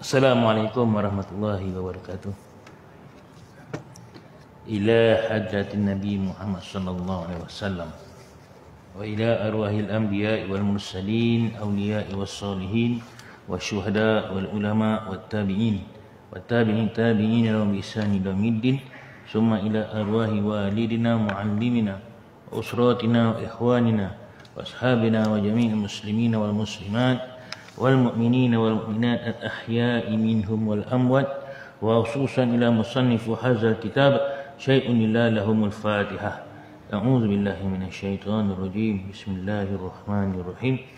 Assalamualaikum warahmatullahi wabarakatuh. Ila hadratin Nabi Muhammad sallallahu alaihi wasallam wa ila arwahil anbiya'i wal mursalin awliya'i was salihin wasyuhada wal ulama wat tabi'in tabi'in lahum bi ihsan ila yaumiddin summa ila arwahi walidina muallimina wa usratina wa ikhwanina wa ashabina wa jami'il muslimina wal muslimat wal mu'minina wal mu'minat al ahya'i minhum wal amwat wa khususan ila musannifu hadzal kitab syai'un lillahi lahumul fatihah. A'udzu billahi minasyaitonir rajim. Bismillahirrahmanirrahim.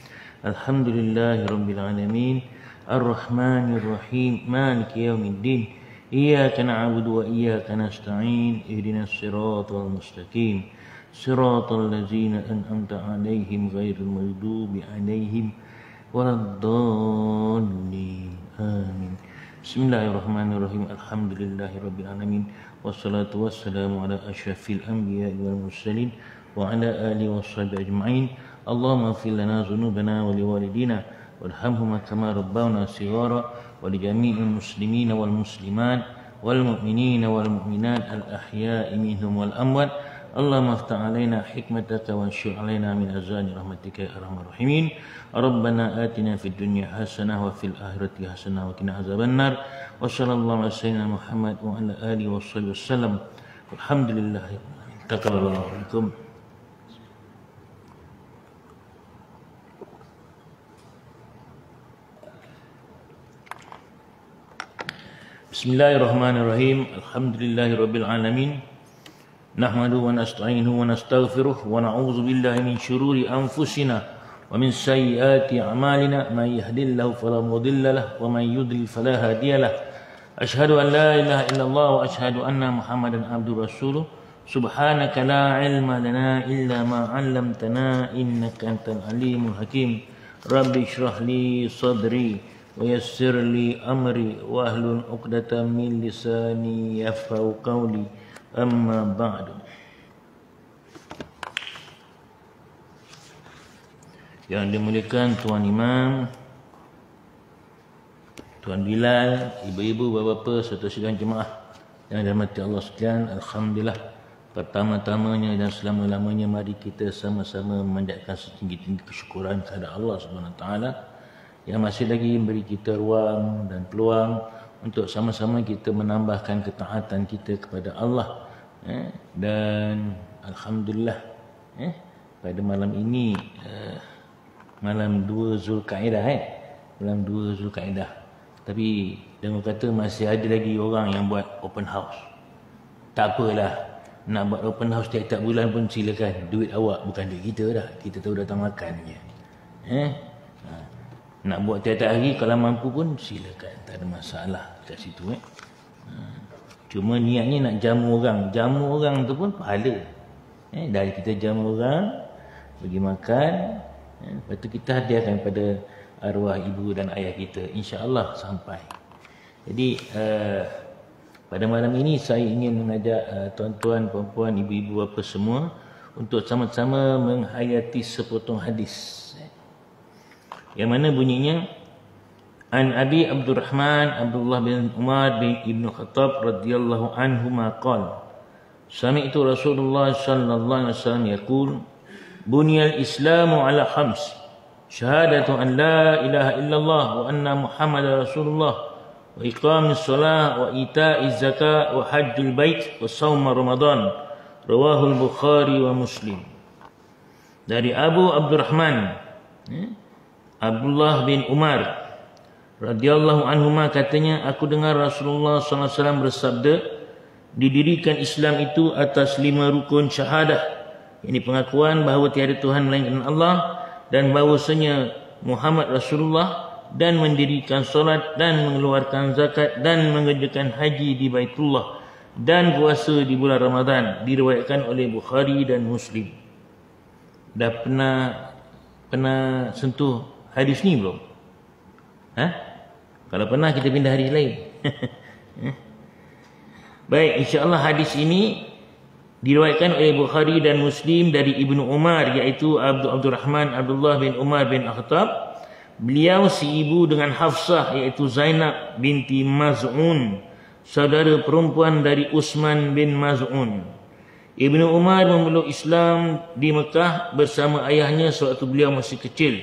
Alhamdulillahi rabbil alamin. Arrahmanir rahim. Maliki yaumiddin. Iyyaka na'budu wa iyyaka nasta'in. Ihdinas siratal mustaqim. Siratal ladzina an'amta 'alaihim ghairil maghdubi 'alaihim waladdallin. Amin. Bismillahirrahmanirrahim. Alhamdulillahirabbil alamin. Wassalatu wassalamu ala asyrafil anbiya'i wal mursalin wa ala alihi washabihi ajma'in. Allahumma ighfir lana dhunubana wa liwalidina warhamhuma kama rabbawna shighara wa li jami'il muslimina wal muslimat wal mu'minina wal mu'minat al ahya'i minhum wal amwat. Allahumma iftah 'alaina hikmataka wa anshur 'alaina min azani rahmatika ya arhamar rahimin. Rabbana atina fid dunya hasanah wa fil akhirati hasanah wa qina azabannar. Wa sallallahu ala sayyidina Muhammad wa ala alihi washabbihi wasallam. Alhamdulillah. Taqabbalallahu minkum. Bismillahirrahmanirrahim. Alhamdulillahirabbil alamin. Nahmaduhu wa nasta'inuhu wa nastaghfiruh wa na'udzu billahi min syururi anfusina wa min sayyiati a'malina. May yahdihillahu fala mudilla lahu wa may yudlil fala hadiya lahu. Asyhadu an la ilaha illallah wa asyhadu anna Muhammadan abduhu rasuluh. Subhanaka la ilma lana illa ma 'allamtana innaka antal alimul hakim. Rabbi shrah li sadri wa yassir li amri wa ahlul 'uqdatam min lisani yafqahu qawli. Amma ba'du. Yang dimuliakan Tuan Imam, Tuan Bilal, ibu-ibu, bapa-bapa serta sidang jemaah yang dirahmati Allah sekalian, alhamdulillah, pertama-tamanya dan selama-lamanya mari kita sama-sama memanjatkan setinggi-tinggi kesyukuran kepada Allah Subhanahu Wa Taala yang masih lagi memberi kita ruang dan peluang untuk sama-sama kita menambahkan ketaatan kita kepada Allah. Dan alhamdulillah pada malam ini malam 2 Zulkaidah malam 2 Zulkaidah, tapi dengan kata masih ada lagi orang yang buat open house. Tak apalah, nak buat open house tiap-tiap bulan pun silakan, duit awak bukan duit kita dah, kita tahu datang makan je. Nak buat tiap-tiap hari kalau mampu pun silakan, tak ada masalah kat situ. Cuma niatnya nak jamu orang tu pun pahala. Dari kita jamu orang, bagi makan, lepas tu kita hadiahkan pada arwah ibu dan ayah kita, insya-Allah sampai. Jadi pada malam ini saya ingin mengajak tuan-tuan, puan-puan, ibu-ibu apa semua untuk sama-sama menghayati sepotong hadis yang mana bunyinya, An Abi Abdurrahman Abdullah bin Umar bin Ibn Khattab radhiyallahu anhuma qala sami'tu Rasulullah sallallahu alaihi wasallam yaqul bunyal islamu ala khams syahadatu an la ilaha illallah wa anna muhammadar rasulullah wa iqamis shalah wa ita'iz zakat wa hajjul bait wa shaum ramadan. Rawahul Bukhari wa Muslim. Dari Abu Abdurrahman Abdullah bin Umar radhiyallahu anhuma katanya, aku dengar Rasulullah SAW bersabda, didirikan Islam itu atas 5 rukun syahadah, ini pengakuan bahawa tiada Tuhan melainkan Allah dan bahawasanya Muhammad Rasulullah, dan mendirikan solat dan mengeluarkan zakat dan mengerjakan haji di Baitullah dan puasa di bulan Ramadan. Diriwayatkan oleh Bukhari dan Muslim. Dah pernah sentuh hadis ni belum? Kalau pernah kita pindah hadis lain. Baik, insya-Allah hadis ini diriwayatkan oleh Bukhari dan Muslim dari Ibnu Umar, iaitu Abdurrahman Abdullah bin Umar bin Khattab. Beliau seibu dengan Hafsah, iaitu Zainab binti Maz'un, saudara perempuan dari Uthman bin Maz'un. Ibnu Umar memeluk Islam di Mekah bersama ayahnya sewaktu beliau masih kecil.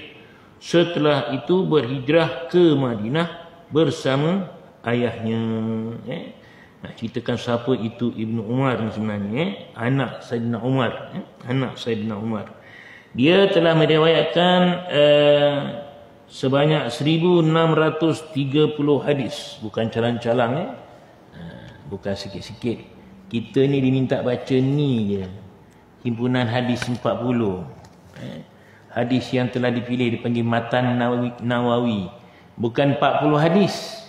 Setelah itu berhijrah ke Madinah bersama ayahnya. Nak ceritakan siapa itu Ibnu Umar ni sebenarnya, anak Saidina Umar, anak Saidina Umar. Dia telah meriwayatkan sebanyak 1630 hadis, bukan calang-calang, bukan sikit-sikit. Kita ni diminta baca ni je, himpunan hadis 40. Hadis yang telah dipilih dipanggil Matan Nawawi. Bukan 40 hadis.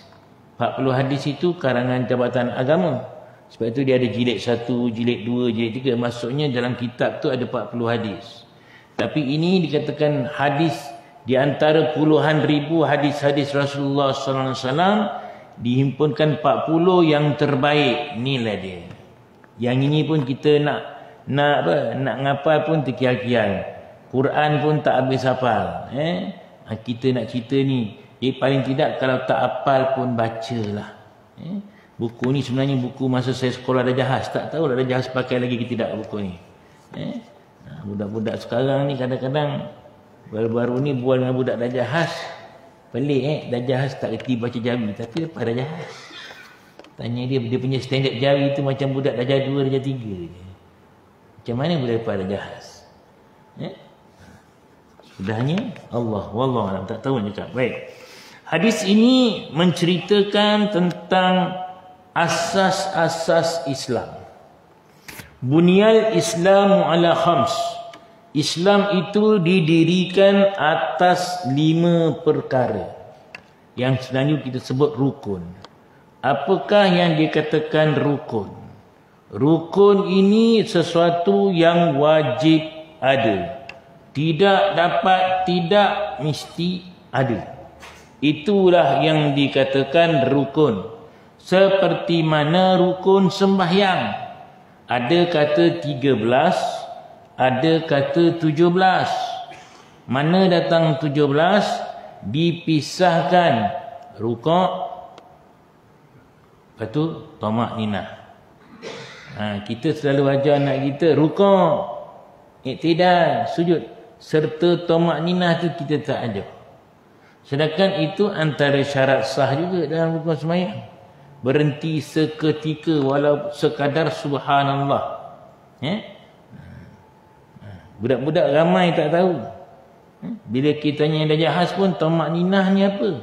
40 hadis itu karangan Jabatan Agama. Sebab itu dia ada jilid 1, jilid 2, jilid 3. Maksudnya dalam kitab tu ada 40 hadis. Tapi ini dikatakan hadis di antara puluhan ribu hadis-hadis Rasulullah SAW, dihimpunkan 40 yang terbaik. Inilah dia. Yang ini pun kita nak ngapal pun terkial-kial. Quran pun tak habis hafal. Kita nak cerita ni. Jadi paling tidak kalau tak hafal pun bacalah. Buku ni sebenarnya buku masa saya sekolah Darjah Has. Tak tahu Darjah Has pakai lagi ke tidak buku ni. Budak-budak sekarang ni kadang-kadang baru-baru ni bual dengan budak Darjah Has. Pelik Darjah Has tak reti baca Jawi, tapi lepas Darjah Has. Tanya dia punya standard Jawi tu macam budak Darjah 2, Darjah 3 je. Macam mana boleh lepas Darjah Has? Sudahnya Allah wallahu tak tahu ni cakap. Baik. Hadis ini menceritakan tentang asas-asas Islam. Bunyal Islamu ala khams. Islam itu didirikan atas 5 perkara yang sebenarnya kita sebut rukun. Apakah yang dikatakan rukun? Rukun ini sesuatu yang wajib ada. Tidak dapat, tidak mesti ada. Itulah yang dikatakan rukun. Seperti mana rukun sembahyang. Ada kata 13, ada kata 17. Mana datang 17 dipisahkan rukuk, lepas tu tamak ninah. Kita selalu ajar anak kita rukuk, iktidal, sujud, serta tamak ninah tu kita tak ajar. Sedangkan itu antara syarat sah juga dalam rukun sembahyang. Berhenti seketika walau sekadar subhanallah. Budak-budak ramai tak tahu. Bila kita tanya Darjah Has pun tamak ninah ni apa?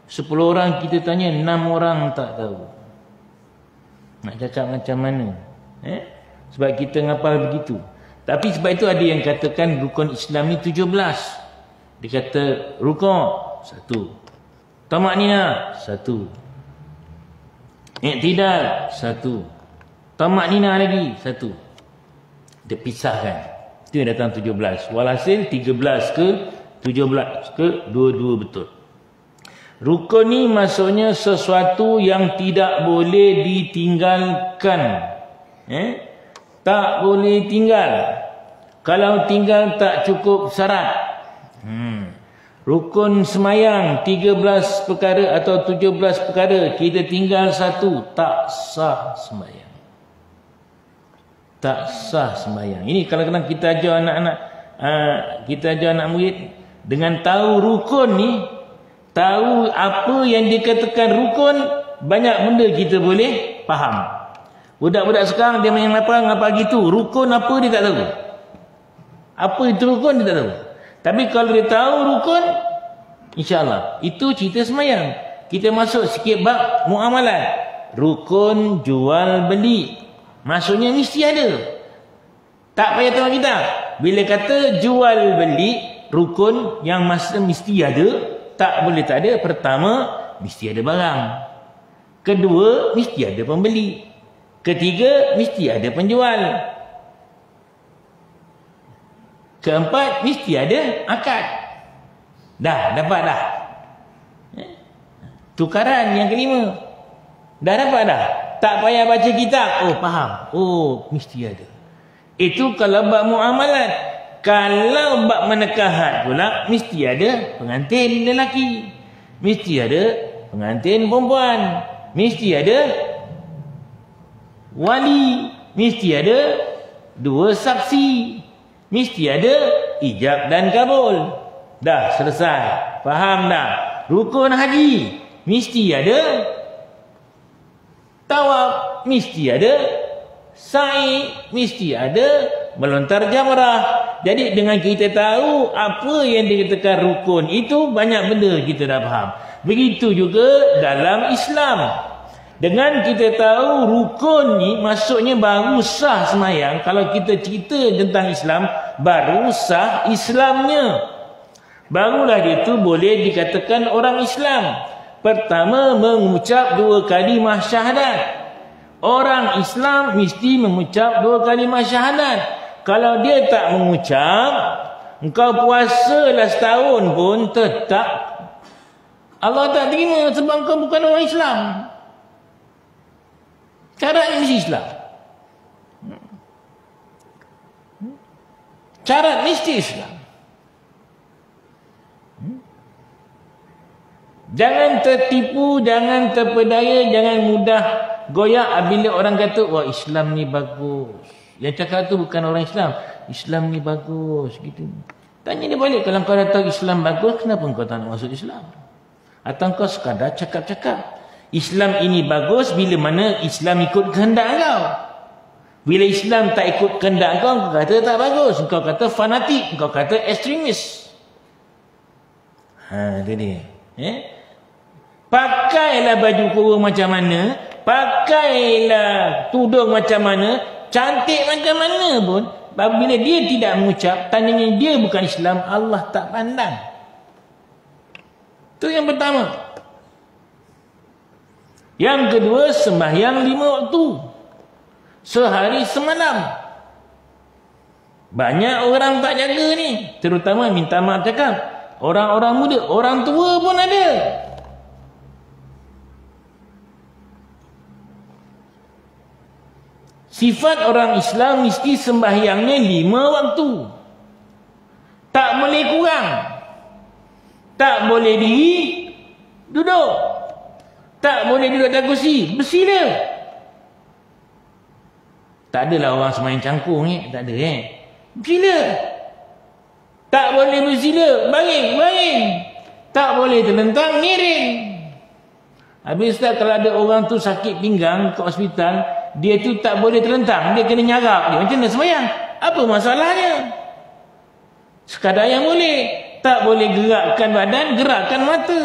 10 orang kita tanya, 6 orang tak tahu. Nak cakap macam mana? Sebab kita ngapal begitu. Tapi sebab itu ada yang katakan rukun Islam ni 17. Dia kata rukuk 1, tamak ninah 1, iktidal 1, tamak ninah lagi 1. Dia pisahkan. Itu yang datang 17. Walhasil 13 ke 17 ke dua-dua betul. Rukun ni maksudnya sesuatu yang tidak boleh ditinggalkan. Tak boleh tinggal. Kalau tinggal tak cukup syarat. Rukun semayang 13 perkara atau 17 perkara, kita tinggal 1, tak sah semayang. Tak sah semayang. Ini kadang-kadang kita ajar anak-anak, kita ajar anak murid dengan tahu rukun ni, tahu apa yang dikatakan rukun, banyak benda kita boleh faham. Budak-budak sekarang dia main ngapal gitu, rukun apa dia tak tahu. Apa itu rukun dia tak tahu. Tapi kalau dia tahu rukun, insya-Allah itu cerita semayang. Kita masuk sikit bab muamalat. Rukun jual beli. Maksudnya mesti ada. Tak payah tengok kita. Bila kata jual beli, rukun yang mesti ada, tak boleh tak ada. Pertama, mesti ada barang. Kedua, mesti ada pembeli. Ketiga, mesti ada penjual. Keempat, mesti ada akad. Dah, dapat dah. Tukaran yang kelima. Dah dapat dah. Tak payah baca kitab. Oh, faham. Oh, mesti ada. Itu kalau bab muamalat. Kalau bab menekahat pula, mesti ada pengantin lelaki, mesti ada pengantin perempuan, mesti ada wali, mesti ada dua saksi, mesti ada ijab dan kabul. Dah selesai. Faham dah? Rukun haji mesti ada tawaf, mesti ada sa'i, mesti ada melontar jamrah. Jadi dengan kita tahu apa yang dikatakan rukun itu, banyak benda kita dah faham. Begitu juga dalam Islam. Dengan kita tahu rukun ni maksudnya baru sah semayang. Kalau kita cerita tentang Islam, baru sah Islamnya. Barulah dia tu boleh dikatakan orang Islam. Pertama, mengucap 2 kalimah syahadat. Orang Islam mesti mengucap 2 kalimah syahadat. Kalau dia tak mengucap, engkau puasalah setahun pun tetap Allah tak terima, sebab engkau bukan orang Islam. Syaratnya mesti Islam. Syarat mesti Islam. Jangan tertipu, jangan terpedaya, jangan mudah goyak bila orang kata, wah Islam ni bagus. Yang cakap tu bukan orang Islam. Islam ni bagus gitu. Tanya dia balik, kalau kau dah tahu Islam bagus, kenapa kau tak nak masuk Islam? Atau kau sekadar cakap-cakap Islam ini bagus bila mana Islam ikut kehendak kau. Bila Islam tak ikut kehendak kau, kau kata tak bagus. Kau kata fanatik, kau kata ekstremis. Itu dia. Pakailah baju kurung macam mana, pakailah tudung macam mana, cantik macam mana pun, bila dia tidak mengucap, tandanya dia bukan Islam, Allah tak pandang. Itu yang pertama. Yang kedua, sembahyang 5 waktu. Sehari semalam. Banyak orang tak jaga ni. Terutama, minta maaf cakap, orang-orang muda, orang tua pun ada. Sifat orang Islam mesti sembahyangnya 5 waktu. Tak boleh kurang. Tak boleh diri, duduk. Tak boleh duduk atas kursi, bersila. Tak adalah orang sembahyang cangkung ni, tak ada bersila. Tak boleh bersila, baring. Tak boleh terlentang, miring. Habis Ustaz, kalau ada orang tu sakit pinggang ke hospital, dia tu tak boleh terlentang, dia kena nyarap dia. Macam mana sembahyang? Apa masalahnya? Sekadar yang boleh. Tak boleh gerakkan badan, gerakkan mata.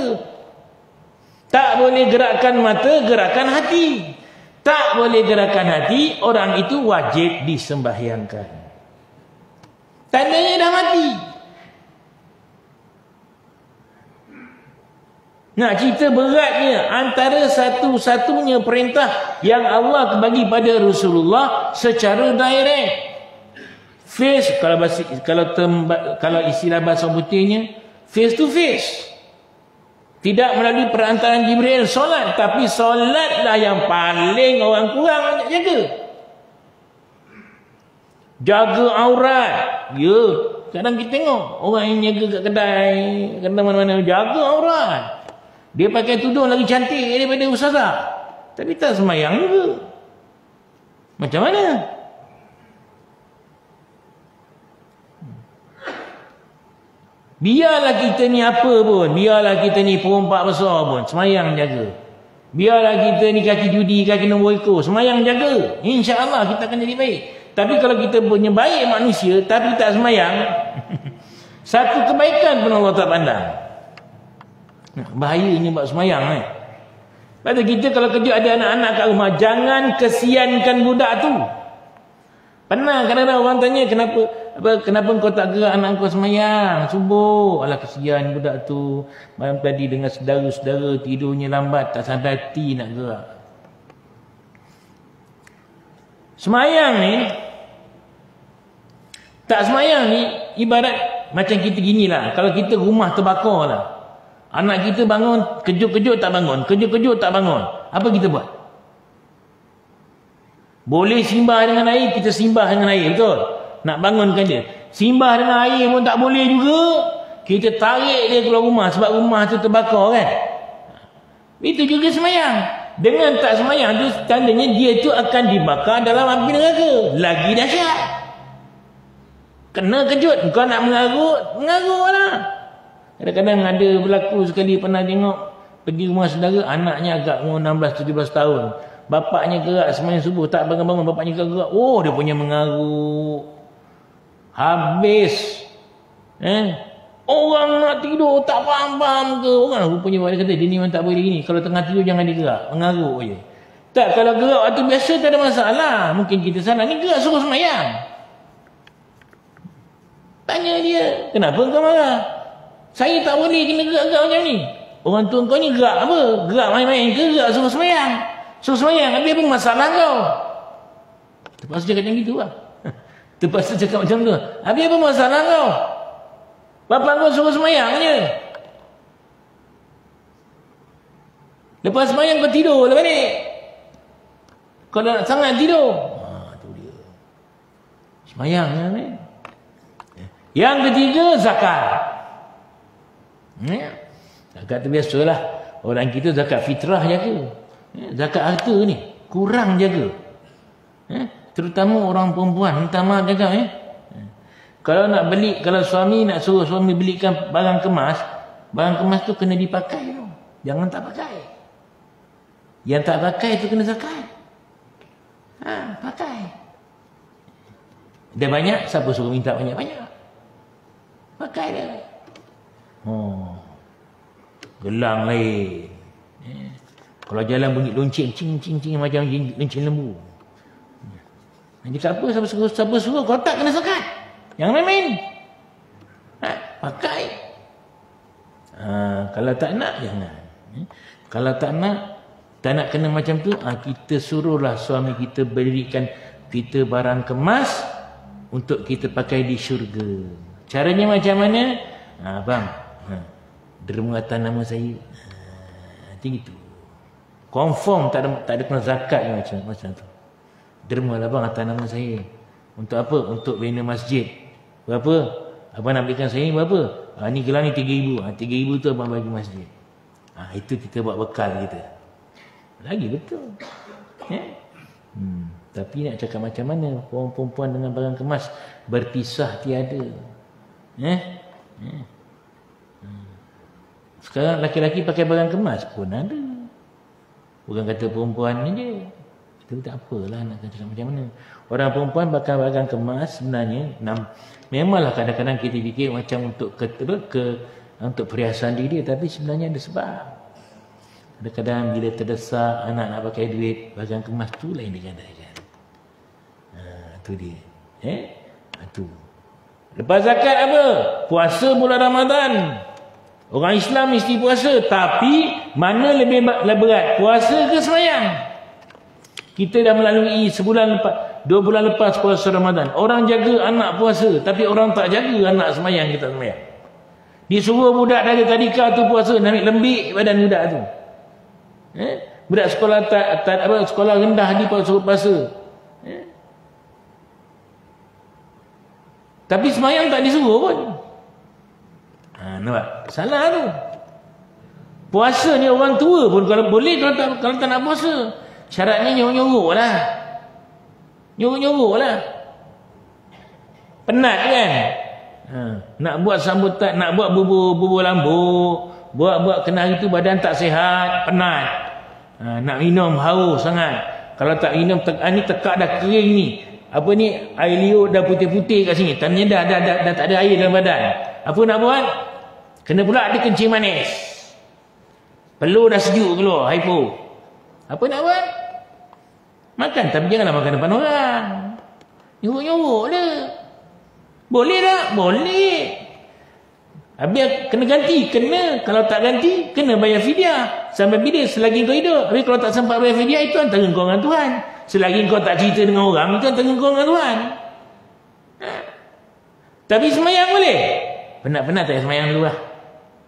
Tak boleh gerakkan mata, gerakkan hati. Tak boleh gerakkan hati, orang itu wajib disembahyangkan. Tandanya dah mati. Nak cerita beratnya, antara satu-satunya perintah yang Allah bagi pada Rasulullah secara direct. Face, kalau istilah bahasa putihnya, face to face. Tidak melalui perantaraan Jibril solat, tapi solatlah yang paling orang kurang nak jaga. Jaga aurat. Ya, kadang kita tengok orang yang jaga kat kedai, kadang mana-mana jaga aurat. Dia pakai tudung lagi cantik daripada ustazah, tapi tak sembahyang juga. Macam mana? Biarlah kita ni apa pun, biarlah kita ni perompak besar pun, semayang jaga. Biarlah kita ni kaki judi, kaki nombor ekor, semayang jaga. InsyaAllah kita akan jadi baik. Tapi kalau kita punya baik manusia, tapi tak semayang, satu kebaikan pun Allah tak pandang. Bahayanya buat semayang. Pada kita kalau kerja ada anak-anak kat rumah, jangan kesiankan budak tu. Pernah kadang-kadang orang tanya, kenapa kau tak gerak anak kau semayang subuh? Alah, kesian budak tu. Malam tadi dengan saudara-saudara tidurnya lambat, tak sadar hati nak gerak. Semayang ni, tak semayang ni ibarat macam kita ginilah. Kalau kita rumah terbakar lah, anak kita bangun, kejut-kejut tak bangun, kejut-kejut tak bangun, apa kita buat? Boleh simbah dengan air, kita simbah dengan air, betul? Nak bangunkan dia. Simbah dengan air pun tak boleh juga. Kita tarik dia keluar rumah sebab rumah tu terbakar kan. Itu juga semayang. Dengan tak semayang tu tandanya dia tu akan dibakar dalam api neraka. Lagi dahsyat. Kena kejut. Kau nak mengarut lah. Kadang-kadang ada berlaku sekali pernah tengok pergi rumah saudara, anaknya agak umur 16-17 tahun. Bapaknya gerak semayang subuh, tak bangun-bangun, bapaknya gerak. Oh, dia punya mengarut. Habis. Orang nak tidur tak faham-faham ke. Orang rupanya dia kata dia ni memang tak boleh gini. Kalau tengah tidur jangan digerak, mengarut je. Tak, kalau gerak waktu biasa tak ada masalah. Mungkin kita salah, ni gerak suruh semayang. Tanya dia, kenapa kau marah? Saya tak boleh kena gerak-gerak macam ni. Orang tua kau ni gerak apa? Gerak main-main ke gerak suruh semayang? Suruh semayang, habis apa masalah kau? Terpaksa cakap macam gitu lah. Terpaksa cakap macam tu. Habis apa masalah kau? Bapak kau suruh semayang je. Lepas semayang kau tidur lah balik. Kau nak sangat tidur. Tu dia. Semayang ni. Yang ketiga, zakat. Zakat tu biasalah. Orang kita zakat fitrah jaga. Zakat harta ni kurang jaga. Terutama orang perempuan, minta maaf jaga. Kalau nak beli, kalau suami nak suruh suami belikan barang kemas tu kena dipakai tu. Jangan tak pakai. Yang tak pakai tu kena zakat. Pakai. Dia banyak, siapa suruh minta banyak-banyak? Pakai dia. Gelang lain. Kalau jalan bunyi lonceng, cing macam lonceng lembu. Nanti siapa suruh, kalau tak kena zakat. Jangan main-main. Pakai. Kalau tak nak, jangan. Kalau tak nak kena macam tu, kita suruhlah suami kita berikan kita barang kemas untuk kita pakai di syurga. Caranya macam mana? Bang, derma atas nama saya. Nanti gitu. Confirm tak ada kena zakat macam tu. Derma lah bang atas nama saya. Untuk apa? Untuk bina masjid. Berapa? Abang nak belikan saya ni berapa? Ni gelang ni 3,000. 3,000 tu abang bagi masjid. Itu kita buat bekal kita. Lagi betul. Tapi nak cakap macam mana perempuan dengan barang kemas berpisah tiada. Sekarang laki-laki pakai barang kemas pun ada. Bukan kata perempuan ni je. Kita tak apalah nak cakap macam mana. Orang perempuan pakai barang kemas sebenarnya memanglah kadang-kadang kita fikir macam untuk untuk perhiasan diri, tapi sebenarnya ada sebab. Kadang-kadang bila terdesak anak nak pakai duit, barang kemas tu lain digadaikan. Tu dia. Tu. Lepas zakat apa? Puasa bulan Ramadan. Orang Islam mesti puasa, tapi mana lebih berat? Puasa ke semayang? Kita dah melalui sebulan lepas, 2 bulan lepas puasa Ramadan. Orang jaga anak puasa, tapi orang tak jaga anak semayang, kita semayang. Disuruh budak dari tadika tu puasa, nak ambil lembik badan budak tu. Budak sekolah sekolah rendah di suruh puasa. Tapi semayang tak disuruh pun. Nampak? Salah tu. Puasa ni orang tua pun kalau boleh, kalau tak nak puasa. Syaratnya nyuruh-nyuruh lah. Nyuruh-nyuruh lah. Penat kan? Nak buat sambutan, nak buat bubur lambuk, buat kena hari tu badan tak sihat, penat. Nak minum haus sangat. Kalau tak minum, ni tekak dah kering ni. Apa ni, air liur dah putih-putih kat sini. Tandanya dah tak ada air dalam badan. Apa nak buat? Kena pula ada kencing manis. Pelur dah sejuk keluar, hypo. Apa nak buat? Makan, tapi janganlah makan depan orang. Nyuruk-nyuruk dia. Boleh tak? Boleh. Habis kena ganti? Kena. Kalau tak ganti, kena bayar fidyah. Sampai bila? Selagi kau hidup. Habis kalau tak sempat bayar fidyah, itu antara kau dengan Tuhan. Selagi kau tak cerita dengan orang, itu antara kau dengan Tuhan. Tapi semayang boleh? Penat-penat tak semayang dulu lah.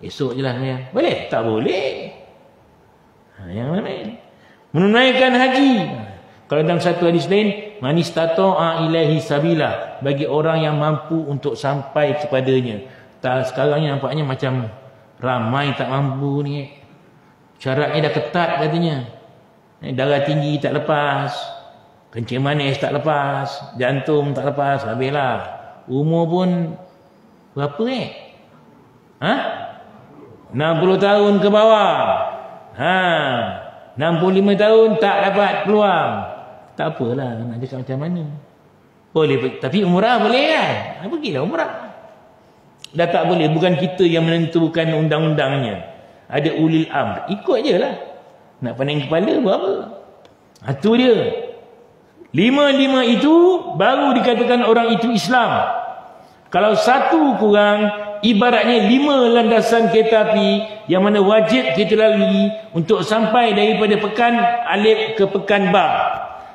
Esok je lah semayang. Boleh? Tak boleh. Yang mana? Menunaikan haji. Kalau dalam satu hadis lain, man istata'a ilaihi sabila, bagi orang yang mampu untuk sampai kepadanya. Sekarang ni nampaknya macam ramai tak mampu ni. Syaratnya dah ketat katanya. Darah tinggi tak lepas, kencing manis tak lepas, jantung tak lepas, habislah. Umur pun berapa 60 tahun ke bawah. 65 tahun tak dapat peluang. Tak apalah, nak cakap macam mana. Boleh, tapi umrah boleh kan? Pergilah umrah. Dah tak boleh, bukan kita yang menentukan undang-undangnya. Ada ulil amr, ikut je lah. Nak pandang kepala buat apa? Itu dia. 5 itu baru dikatakan orang itu Islam. Kalau satu kurang, ibaratnya 5 landasan kereta api yang mana wajib kita lalui untuk sampai daripada pekan Alif ke pekan Ba.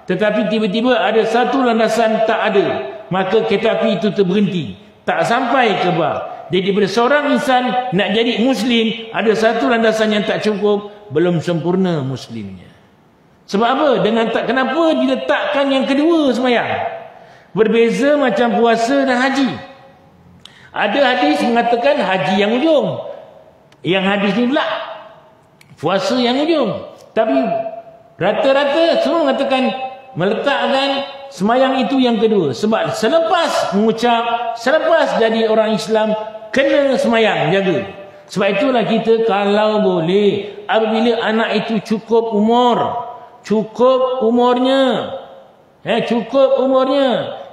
Tetapi tiba-tiba ada satu landasan tak ada, maka kereta api itu terberhenti, tak sampai ke Ba. Jadi daripada seorang insan nak jadi Muslim, ada satu landasan yang tak cukup, belum sempurna Muslimnya. Sebab apa? Kenapa diletakkan yang kedua sembahyang? Berbeza macam puasa dan haji. Ada hadis mengatakan haji yang ujung. Yang hadis ni pula puasa yang ujung. Tapi rata-rata semua mengatakan meletakkan sembahyang itu yang kedua. Sebab selepas mengucap, selepas jadi orang Islam, kena sembahyang, jaga. Sebab itulah kita kalau boleh, apabila anak itu cukup umurnya,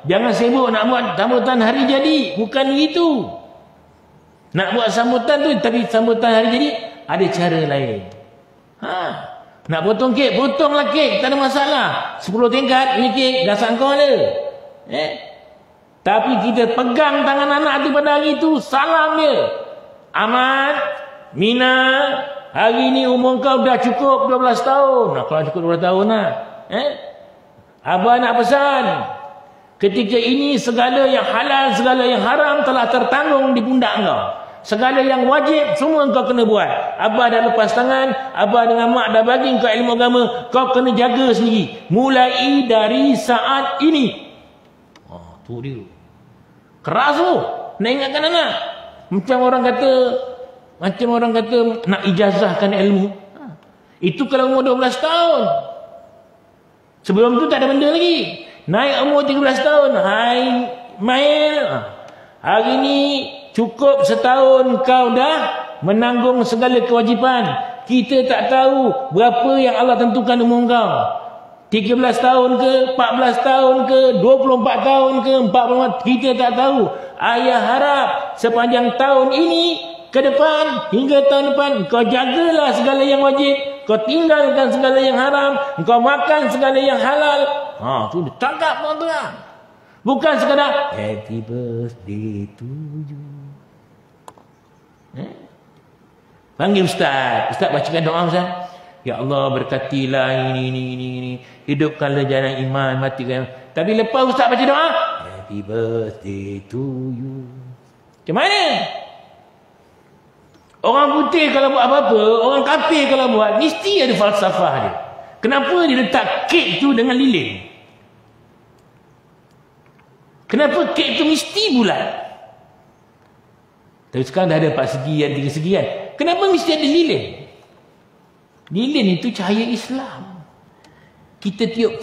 jangan sibuk nak buat sambutan hari jadi. Bukan begitu. Nak buat sambutan tu, tapi sambutan hari jadi ada cara lain. Nak potong kek, potonglah kek, tak ada masalah. 10 tingkat, ini kek, dah sangkau ada. Tapi kita pegang tangan anak tu pada hari tu, salam dia. Ahmad, Mina, hari ni umur kau dah cukup 12 tahun. Kalau cukup 12 tahun lah. Abah nak pesan, ketika ini segala yang halal, segala yang haram telah tertanggung di pundak kau. Segala yang wajib semua kau kena buat. Abah dah lepas tangan, abah dengan mak dah bagi kau ilmu agama, kau kena jaga sendiri. Mulai dari saat ini. Tu dia. Keras tu. Nak ingatkan anak. Macam orang kata nak ijazahkan ilmu. Itu kalau umur 12 tahun. Sebelum tu tak ada benda lagi. Naik umur 13 tahun. Hai Mail, hari ni cukup setahun kau dah menanggung segala kewajipan. Kita tak tahu berapa yang Allah tentukan umur kau. 13 tahun ke, 14 tahun ke, 24 tahun ke, 44, kita tak tahu. Ayah harap sepanjang tahun ini ke depan, hingga tahun depan, kau jagalah segala yang wajib, kau tinggalkan segala yang haram, kau makan segala yang halal. Tu dia tangkap tuan-tuan. Bukan sekadar happy birthday to you. Panggil ustaz bacakan doa ustaz. Ya Allah, berkatilah ini. Hidupkanlah jalan iman, matikan. Tapi lepas ustaz baca doa, happy birthday to you. Macam mana? Orang putih kalau buat apa-apa, orang kafir kalau buat, mesti ada falsafah dia. Kenapa dia letak kek tu dengan lilin? Kenapa kek tu mesti bulat? Tapi sekarang dah ada 4 segi dan 3 segi kan? Kenapa mesti ada lilin? Lilin itu cahaya Islam. Kita tiup,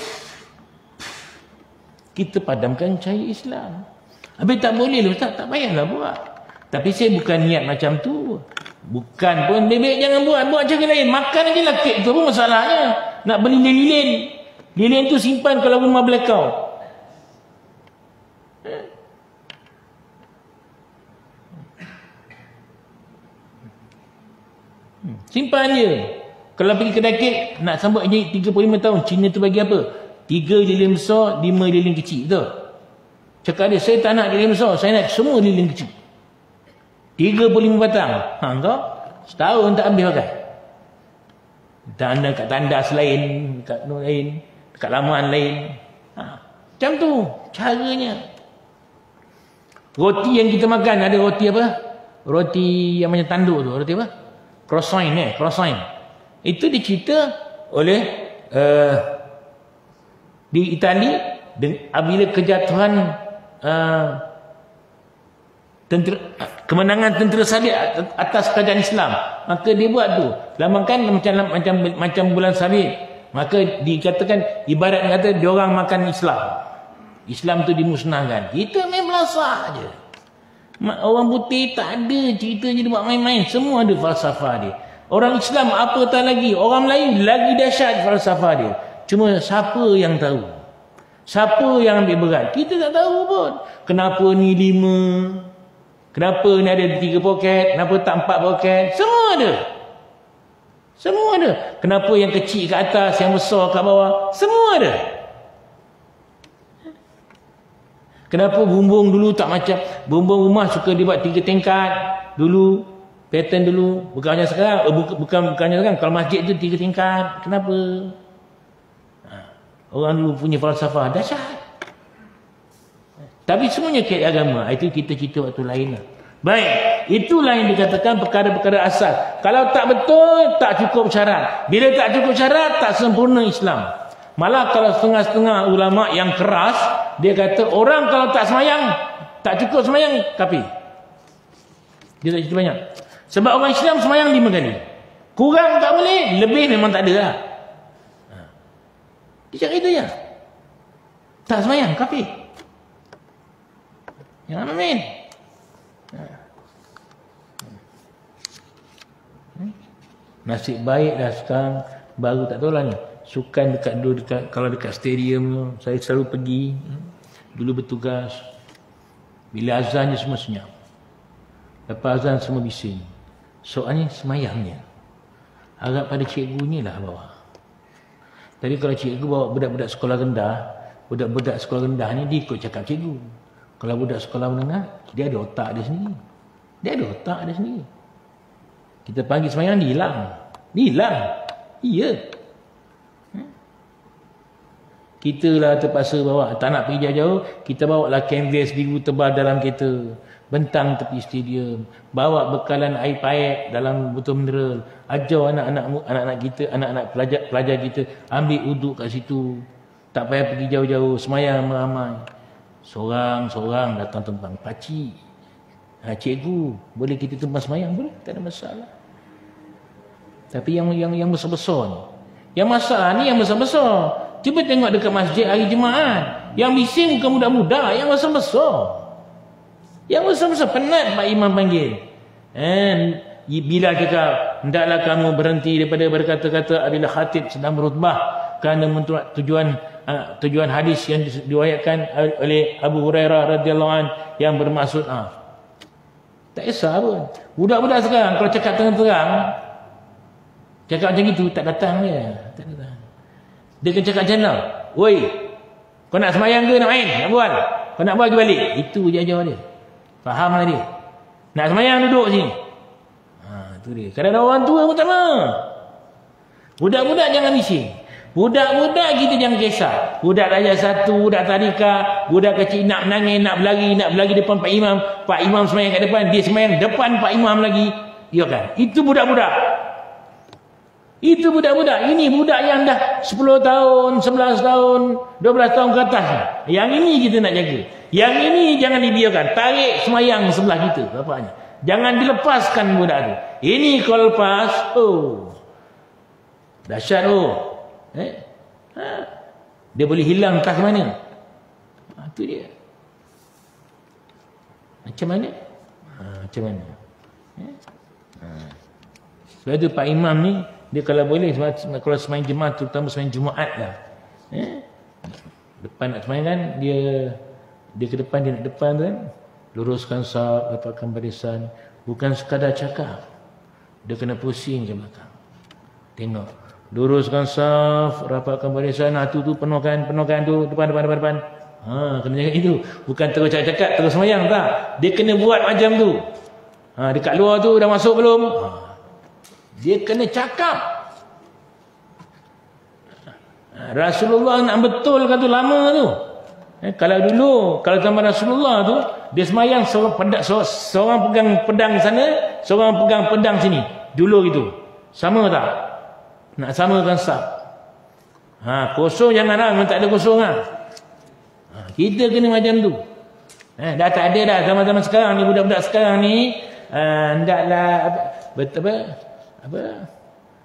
kita padamkan cahaya Islam. Habis tak boleh lah ustaz, tak payahlah buat. Tapi saya bukan niat macam tu. Bukan pun, bebek jangan buat cara lain. Makan aja lah kek tu, apa masalahnya? Nak beli lilin. Lilin tu simpan kalau rumah blackout. Simpan je. Kalau pergi kedai kek, nak sambut je 35 tahun, Cina tu bagi apa? 3 lilin besar, 5 lilin kecil, betul? Cakap dia, saya tak nak lilin besar, saya nak semua lilin kecil. 35 batang. Kau setahun tak ambil pakai. Tanda kat tandas lain, kat no lain, kat laman lain. Macam tu caranya. Roti yang kita makan, ada roti apa? Roti yang macam tanduk tu, roti apa? Croissant. Itu dicerita oleh Di Itali, bila kejatuhan kemenangan tentera salib atas kerajaan Islam, maka dia buat tu. Lamakan macam bulan salib. Maka dikatakan, ibarat kata dia orang makan Islam. Islam tu dimusnahkan. Kita main belasah je. Orang putih tak ada cerita je dia buat main-main. Semua ada falsafah dia. Orang Islam apa tak lagi. Orang Melayu lagi dahsyat falsafah dia. Cuma siapa yang tahu? Siapa yang ambil berat? Kita tak tahu pun. Kenapa ni 5? Kenapa ni ada 3 poket? Kenapa tak 4 poket? Semua ada. Semua ada. Kenapa yang kecil kat atas, yang besar kat bawah? Semua ada. Kenapa bumbung dulu tak macam bumbung rumah suka dibuat 3 tingkat dulu, pattern dulu, bukannya sekarang, bukannya sekarang. Kalau masjid tu 3 tingkat, kenapa? Orang dulu punya falsafah dahsyat. Tapi semuanya kait agama. Itu kita cerita waktu lain lah. Baik, itulah yang dikatakan perkara-perkara asal. Kalau tak betul, tak cukup syarat. Bila tak cukup syarat, tak sempurna Islam. Malah kalau setengah-setengah ulama yang keras, dia kata orang kalau tak semayang, tak cukup semayang, kafir. Dia tak cerita banyak. Sebab orang Islam semayang 5 kali. Kurang tak boleh, lebih memang tak ada lah. Dia cakap itu je. Tak semayang, kafir. Yang amin. Nasib baik dah sekarang, baru tak tahu lah ni. Sukan dekat kalau dekat stadium, saya selalu pergi. Dulu bertugas. Bila azan je semua senyap. Lepas azan semua bising. Soalnya semayangnya. Harap pada cikgunya lah bawa. Tadi kalau cikgu bawa budak-budak sekolah rendah, budak-budak sekolah rendah ni dia ikut cakap cikgu. Kalau budak sekolah menengah, dia ada otak dia sendiri. Dia ada otak dia sendiri. Kita panggil semayang, dia hilang. Dia hilang. Iya. Kita lah terpaksa bawa. Tak nak pergi jauh-jauh, kita bawa lah canvas biru tebal dalam kereta. Bentang tepi stadium. Bawa bekalan air paip dalam botol mineral. Ajar anak-anak kita, anak-anak pelajar kita ambil uduk kat situ. Tak payah pergi jauh-jauh. Semayang ramai. Seorang-seorang datang tumpang. Pakcik, cikgu, boleh kita tumpang semayang? Boleh, tak ada masalah. Tapi yang besar-besar ni, yang masalah ni yang besar-besar. Cuba tengok dekat masjid hari Jumaat. Yang bising bukan budak-budak, yang besar-besar. Yang besar-besar penat Pak Imam panggil. Bila cakap, hendaklah kamu berhenti daripada berkata-kata apabila khatib sedang berkhutbah, kerana tujuan hadis yang diriwayatkan oleh Abu Hurairah radhiyallahu an yang bermaksud tak kisah pun. Budak-budak sekarang kalau cakap terang-terang, cakap macam itu, tak datang dia. Tak datang. Dia akan cakap macam mana? Woi, kau nak semayang ke nak main? Nak buat? Kau nak buat ke balik? Itu je ajar dia. Fahamlah dia. Nak semayang duduk sini. Itu dia. Kadang-kadang orang tua pun tak mahu. Budak-budak jangan bising. Budak-budak kita jangan kisah. Budak darjah 1, budak tadika, budak kecil nak menangis, nak berlari depan Pak Imam. Pak Imam semayang kat depan, dia semayang depan Pak Imam lagi. Ya kan? Itu budak-budak. Itu budak-budak. Ini budak yang dah 10 tahun, 11 tahun, 12 tahun ke atas. Yang ini kita nak jaga. Yang ini jangan dibiarkan. Tarik semayang sebelah kita. Bapaknya. Jangan dilepaskan budak tu. Ini kalau lepas, dahsyat dia boleh hilang entah ke mana. Itu dia. Macam mana? Macam mana? Sebab tu Pak Imam ni, dia kalau boleh, kalau semayang jemaah, terutama semayang Jumaat lah. Depan nak semayang kan, dia ke depan, dia nak depan tu kan. Luruskan saf, rapatkan barisan. Bukan sekadar cakap. Dia kena pusing ke belakang. Tengok. Luruskan saf, rapatkan barisan. Tu penuhkan tu, depan. Kena jaga itu. Bukan terus cakap, terus semayang tak. Dia kena buat macam tu. Dekat luar tu dah masuk belum? Dia kena cakap. Rasulullah nak betul kata lama tu. Kalau dulu, kalau zaman Rasulullah tu, dia semayang seorang pegang pedang sana, seorang pegang pedang sini. Dulu gitu. Sama tak? Nak samakan saf. Kosong janganlah, memang tak ada kosong lah. Kita kena macam tu. Dah tak ada dah zaman-zaman sekarang ni, budak-budak sekarang ni hendaklah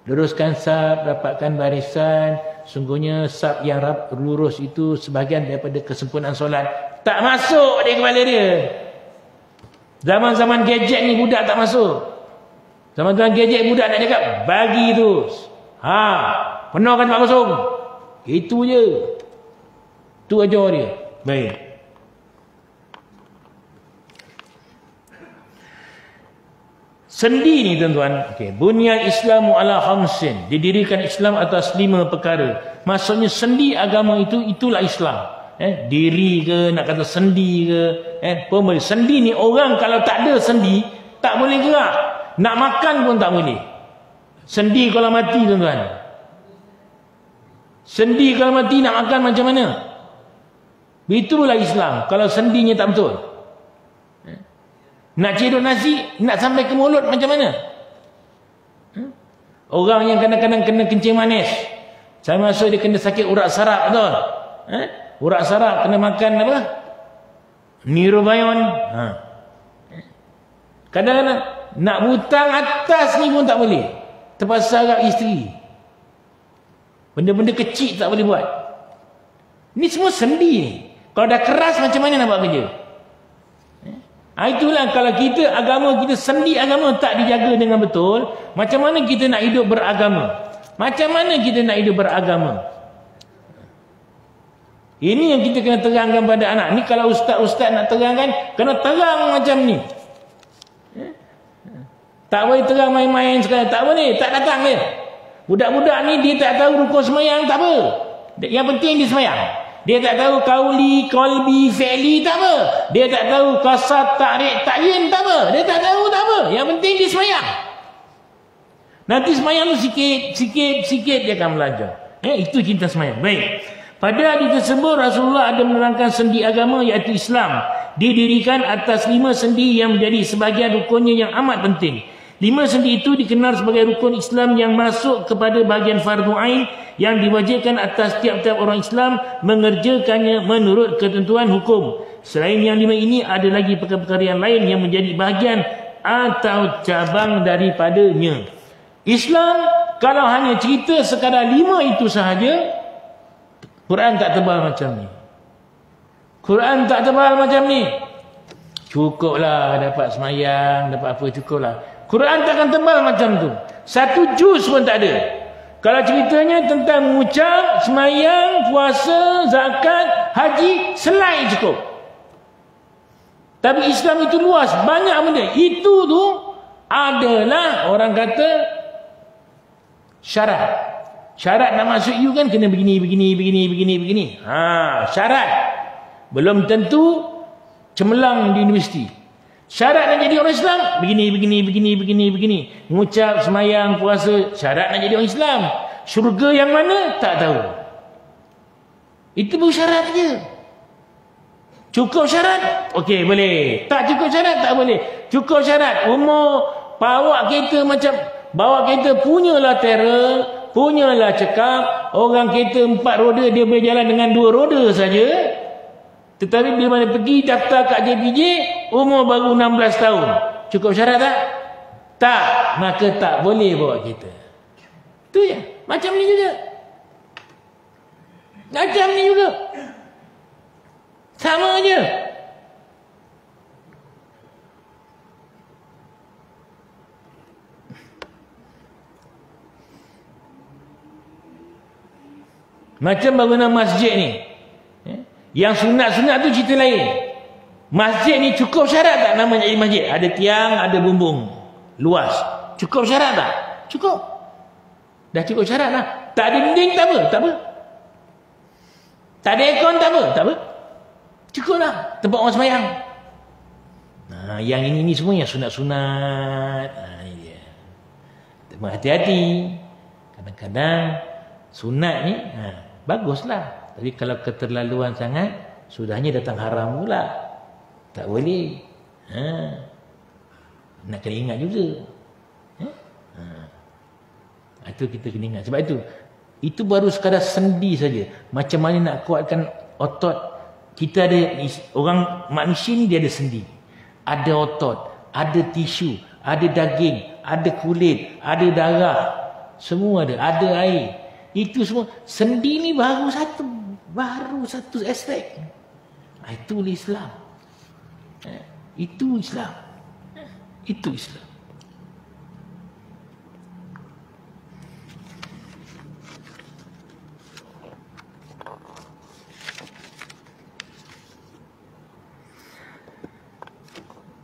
luruskan saf, rapatkan barisan. Sungguhnya saf yang lurus itu sebahagian daripada kesempurnaan solat. Tak masuk di kepala dia. Zaman-zaman gadget ni budak tak masuk. Zaman-zaman gadget budak nak cakap bagi terus. Penuhkan tempat kosong. Itu je. Tu ajar dia. Baik. Sendi ni tuan-tuan, Bunyal Islamu ala khamsin, didirikan Islam atas 5 perkara. Maksudnya sendi agama itu, itulah Islam. Diri ke, nak kata sendi ke, boleh. Sendi ni orang kalau tak ada sendi, tak boleh gerak. Nak makan pun tak boleh. Sendi kalau mati tuan-tuan. Sendi kalau mati nak makan macam mana? Itulah Islam. Kalau sendinya tak betul. Nak cedok nasi, nak sampai ke mulut macam mana? Orang yang kadang-kadang kena kencing manis, saya masuk dia kena sakit urat saraf, betul? Urat saraf kena makan apa? Neurobion. Kadang-kadang nak butang atas ni pun tak boleh. Terpaksa agak isteri. Benda-benda kecil tak boleh buat. Ni semua sendi ni. Kalau dah keras macam mana nak buat kerja? Itulah kalau kita agama kita, sendi agama tak dijaga dengan betul, macam mana kita nak hidup beragama? Macam mana kita nak hidup beragama? Ini yang kita kena terangkan pada anak. Ni kalau ustaz-ustaz nak terangkan, kena terang macam ni. Tak boleh terang main-main sekarang. Tak boleh, tak datang dia. Budak-budak ni dia tak tahu rukun semayang, tak apa. Yang penting dia semayang. Dia tak tahu kauli, kolbi, fi'li, tak apa. Dia tak tahu qasad, ta'rik, ta'yin, tak apa. Dia tak tahu, tak apa. Yang penting dia semayang. Nanti semayang tu sikit dia akan belajar. Itu cinta semayang. Baik. Pada hadis tersebut Rasulullah ada menerangkan sendi agama iaitu Islam. Didirikan atas 5 sendi yang menjadi sebahagian rukunnya yang amat penting. 5 sendi itu dikenal sebagai rukun Islam yang masuk kepada bahagian fardu ain yang diwajibkan atas tiap-tiap orang Islam mengerjakannya menurut ketentuan hukum. Selain yang 5 ini ada lagi perkara-perkara yang lain yang menjadi bahagian atau cabang daripadanya. Islam kalau hanya cerita sekadar 5 itu sahaja, Quran tak tebal macam ni. Quran tak tebal macam ni. Cukuplah dapat semayang, dapat apa, cukuplah. Quran takkan tebal macam tu. 1 juz pun tak ada. Kalau ceritanya tentang mengucap, semayang, puasa, zakat, haji, selai cukup. Tapi Islam itu luas, banyak benda. Itu tu adalah orang kata syarat. Syarat nak masuk you kan kena begini. Syarat. Belum tentu cemerlang di universiti. Syarat nak jadi orang Islam begini. Mengucap, semayang, puasa, syarat nak jadi orang Islam. Syurga yang mana tak tahu. Itu baru syarat je. Cukup syarat? Okey, boleh. Tak cukup syarat? Tak boleh. Cukup syarat. Umur, bawa kereta macam, bawa kereta punyalah terror, punyalah cekap. Orang kereta 4 roda, dia boleh jalan dengan 2 roda saja. Tetapi bila mana pergi daftar kat JPJ, umur baru 16 tahun. Cukup syarat tak? Tak. Maka tak boleh bawa kereta. Itu je. Macam ni juga. Macam ni juga. Sama je. Macam bangunan masjid ni. Yang sunat-sunat tu cerita lain. Masjid ni cukup syarat tak nama jadi masjid? Ada tiang, ada bumbung. Luas. Cukup syarat tak? Cukup. Dah cukup syarat lah. Tak ada dinding tak apa? Tak apa. Tak ada aircon tak apa? Tak apa. Cukup lah. Tempat orang semayang. Yang ini semua yang sunat-sunat. Ini dia. Hati-hati. Kadang-kadang sunat ni baguslah. Tapi kalau keterlaluan sangat, sudahnya datang haram pula. Tak boleh. Nak kena ingat juga. Itu kita kena ingat. Sebab itu, Itu baru sekadar sendi saja. Macam mana nak kuatkan otot. Kita ada, orang manusia ni dia ada sendi. Ada otot, ada tisu, ada daging, ada kulit, ada darah. Semua ada. Ada air. Itu semua. Sendi ni baru satu aspek. Itu Islam. Itu Islam. Itu Islam.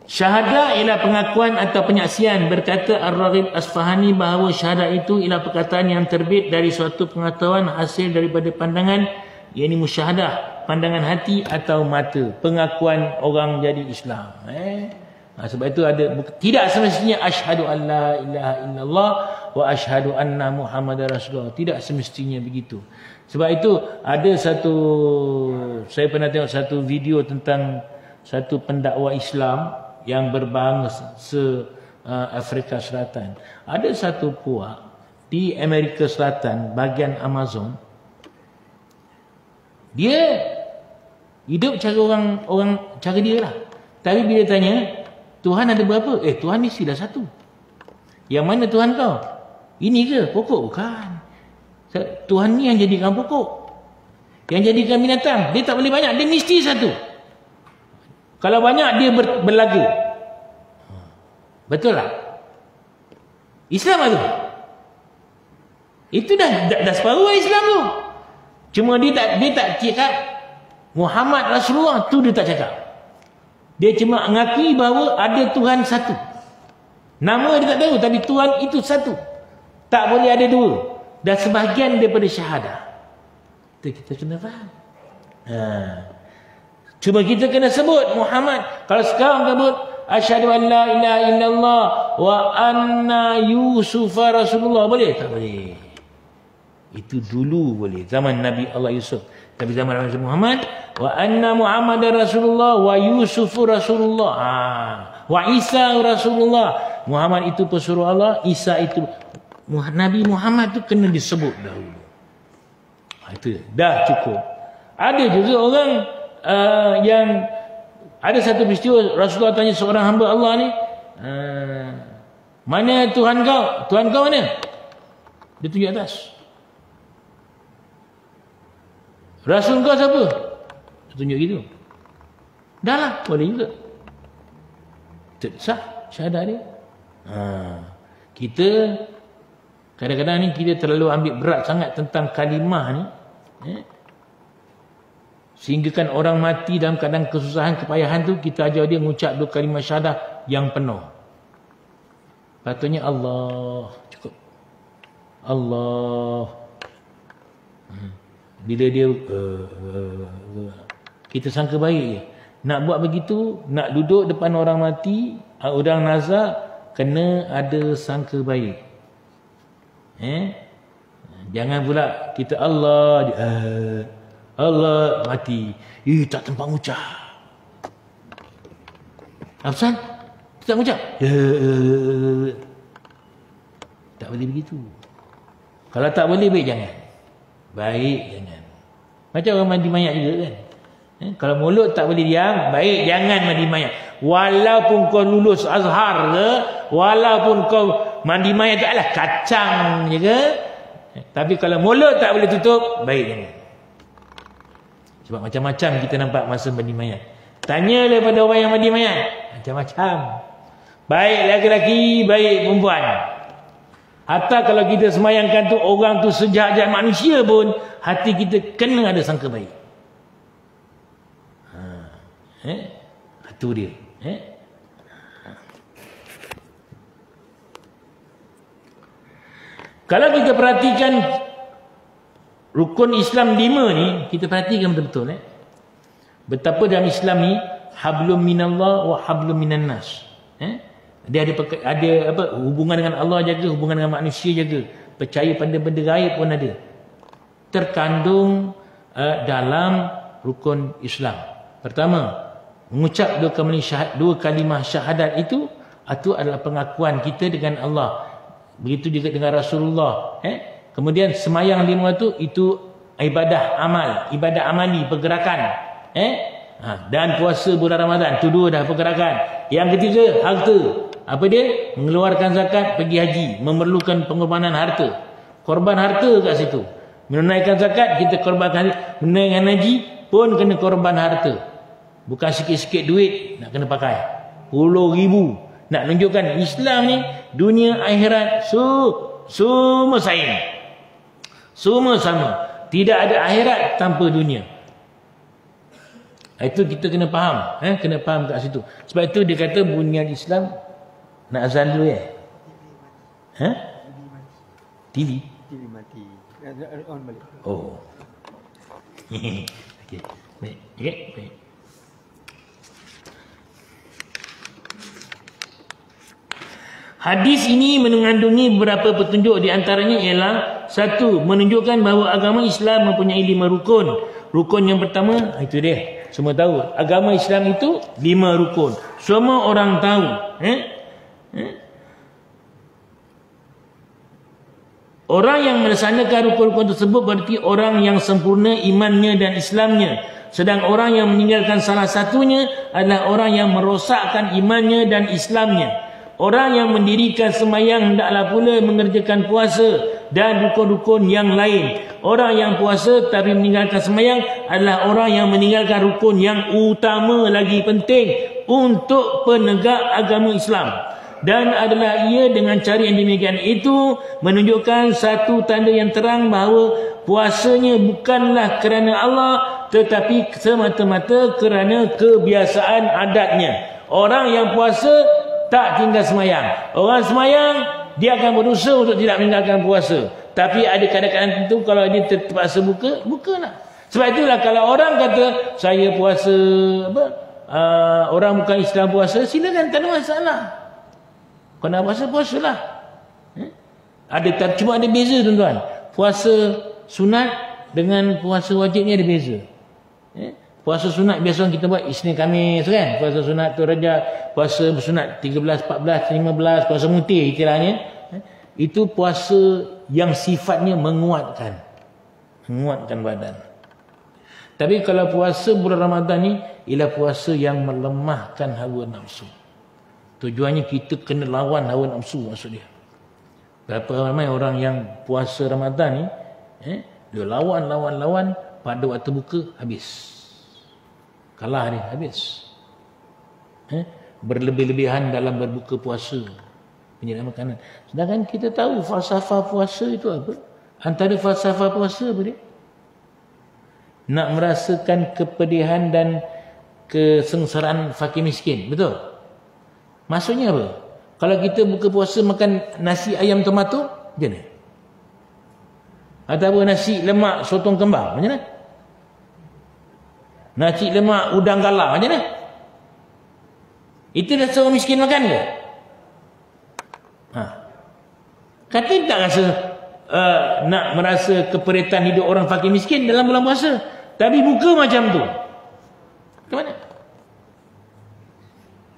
Syahadah ialah pengakuan atau penyaksian. Berkata Ar-Raghib Asfahani bahawa syahadah itu ialah perkataan yang terbit dari suatu pengetahuan hasil daripada pandangan, iaitu musyahadah, pandangan hati atau mata. Pengakuan orang jadi Islam. Sebab itu ada, tidak semestinya asyhadu an la ilaha illallah wa asyhadu anna Muhammadar Rasulullah. Tidak semestinya begitu. Sebab itu ada saya pernah tengok satu video tentang satu pendakwa Islam yang berbangsa Afrika Selatan. Ada satu puak di Amerika Selatan, bahagian Amazon. Dia hidup cara orang cara dia lah. Tapi bila tanya, Tuhan ada berapa? Tuhan mestilah satu. Yang mana Tuhan kau? Ini ke pokok? Bukan. Tuhan ni yang jadikan pokok. Yang jadikan binatang. Dia tak boleh banyak. Dia mesti satu. Kalau banyak dia berlaga. Betul tak? Islam tu. Itu dah separuh Islam tu. Cuma dia tak cakap Muhammad Rasulullah tu, dia tak cakap. Dia cuma mengakui bahawa ada Tuhan satu. Nama dia tak tahu, tapi Tuhan itu satu. Tak boleh ada dua. Dan sebahagian daripada syahadah. Itu kita kena faham. Cuma kita kena sebut Muhammad. Kalau sekarang sebut asyhadu an la ilaha illallah wa anna Yusufa Rasulullah, boleh? Tak boleh. Itu dulu boleh, zaman Nabi Allah Yusuf. Tapi zaman Nabi Muhammad, wa anna Muhammadar Rasulullah wa Yusufu Rasulullah. Wa Isa Rasulullah. Muhammad itu pesuruh Allah, Isa itu Nabi Muhammad tu kena disebut dahulu. Itu dah cukup. Ada juga orang yang ada satu peristiwa, Rasulullah tanya seorang hamba Allah ni, mana Tuhan kau? Tuhan kau mana? Dia tunjuk atas. Rasul kau siapa? Dia tunjuk gitu. Dah lah, boleh juga. Sah syahadah dia. Kita kadang-kadang ni kita terlalu ambil berat sangat tentang kalimah ni. Sehingga kan orang mati dalam keadaan kesusahan, kepayahan tu, kita ajar dia mengucap dua kalimah syahadah yang penuh. Patutnya Allah cukup. Allah. Bila dia kita sangka baik je. Nak buat begitu, nak duduk depan orang mati, orang nazar, kena ada sangka baik. Jangan pula kita Allah Allah mati. Tak tempat ngucap. Apa tak ngucap? Tak boleh begitu. Kalau tak boleh, baik jangan. Baik jangan. Macam orang mandi mayat juga kan. Kalau mulut tak boleh diam, baik jangan mandi mayat. Walaupun kau lulus Azhar ke, walaupun kau mandi mayat tu adalah kacang je ke, tapi kalau mulut tak boleh tutup, baik jangan. Sebab macam-macam kita nampak masa mandi mayat. Tanya daripada orang yang mandi mayat, macam-macam. Baik lelaki, baik perempuan. Hatta kalau kita semayangkan tu orang tu sejahat-jahat manusia pun, hati kita kena ada sangka baik. Itu dia. Kalau kita perhatikan rukun Islam 5 ni, kita perhatikan betul-betul. Betapa dalam Islam ni hablum minallah wa hablum minan nas. Dia ada hubungan dengan Allah jaga, hubungan dengan manusia jaga, percaya pada benda gaib pun ada. Terkandung dalam rukun Islam. Pertama, mengucap dua kalimah syahadat itu adalah pengakuan kita dengan Allah. Begitu juga dengan Rasulullah. Kemudian semayang 5 waktu itu ibadah amal, ibadah amali, pergerakan. Dan puasa bulan Ramadan, itu 2 dah pergerakan. Yang ketiga, harta. Apa dia? Mengeluarkan zakat, pergi haji, memerlukan pengorbanan harta. Korban harta kat situ. Menunaikan zakat, kita korbankan harta. Menunaikan haji pun kena korban harta. Bukan sikit-sikit duit nak kena pakai. Puluh ribu. Nak tunjukkan Islam ni, dunia akhirat semua saing. Semua sama. Tidak ada akhirat tanpa dunia. Itu kita kena faham. Kena faham kat situ. Sebab itu dia kata bunyian Islam. Nak azan dulu ya? TV? TV mati. On balik. Oh. Okey. Baik. Okey. Baik. Hadis ini mengandungi beberapa petunjuk, di antaranya ialah 1. Menunjukkan bahawa agama Islam mempunyai 5 rukun. Rukun yang pertama, itu dia. Semua tahu. Agama Islam itu 5 rukun. Semua orang tahu. Orang yang melaksanakan rukun-rukun tersebut berarti orang yang sempurna imannya dan Islamnya. Sedang orang yang meninggalkan salah satunya adalah orang yang merosakkan imannya dan Islamnya. Orang yang mendirikan sembahyang hendaklah pula mengerjakan puasa dan rukun-rukun yang lain. Orang yang puasa tapi meninggalkan sembahyang adalah orang yang meninggalkan rukun yang utama lagi penting untuk penegak agama Islam. Dan adalah ia dengan cara yang demikian itu menunjukkan satu tanda yang terang bahawa puasanya bukanlah kerana Allah tetapi semata-mata kerana kebiasaan adatnya. Orang yang puasa tak tinggal semayang. Orang semayang, dia akan berusaha untuk tidak meninggalkan puasa. Tapi ada kadang-kadang tentu kalau dia terpaksa bukalah. Sebab itulah kalau orang kata saya puasa orang bukan Islam puasa, silakan, tak ada masalah. Kau nak puasa, puasalah. Cuma ada beza tuan-tuan. Puasa sunat dengan puasa wajib ni ada beza. Puasa sunat biasa kita buat Isnin Khamis kan. Puasa sunat tu Rajab, puasa sunat 13, 14, 15, puasa mutih istilahnya. Itu puasa yang sifatnya menguatkan badan. Tapi kalau puasa bulan Ramadan ni ialah puasa yang melemahkan hawa nafsu. Tujuannya kita kena lawan hawa nafsu, maksud dia. Berapa ramai orang yang puasa Ramadan ni dia lawan, pada waktu buka habis. Kalah dia, habis. Berlebih-lebihan dalam berbuka puasa, penyediaan makanan. Sedangkan kita tahu falsafah puasa itu apa? Antara falsafah puasa apa dia? Nak merasakan kepedihan dan kesengsaraan fakir miskin. Betul? Maksudnya apa? Kalau kita buka puasa makan nasi ayam tomato, macam mana? Atau nasi lemak sotong kembang, macam mana? Nasi lemak udang galah, macam mana? Itu dah seorang miskin makan ke? Kata tak rasa nak merasa keperitan hidup orang fakir miskin dalam bulan puasa. Tapi buka macam tu. Macam mana?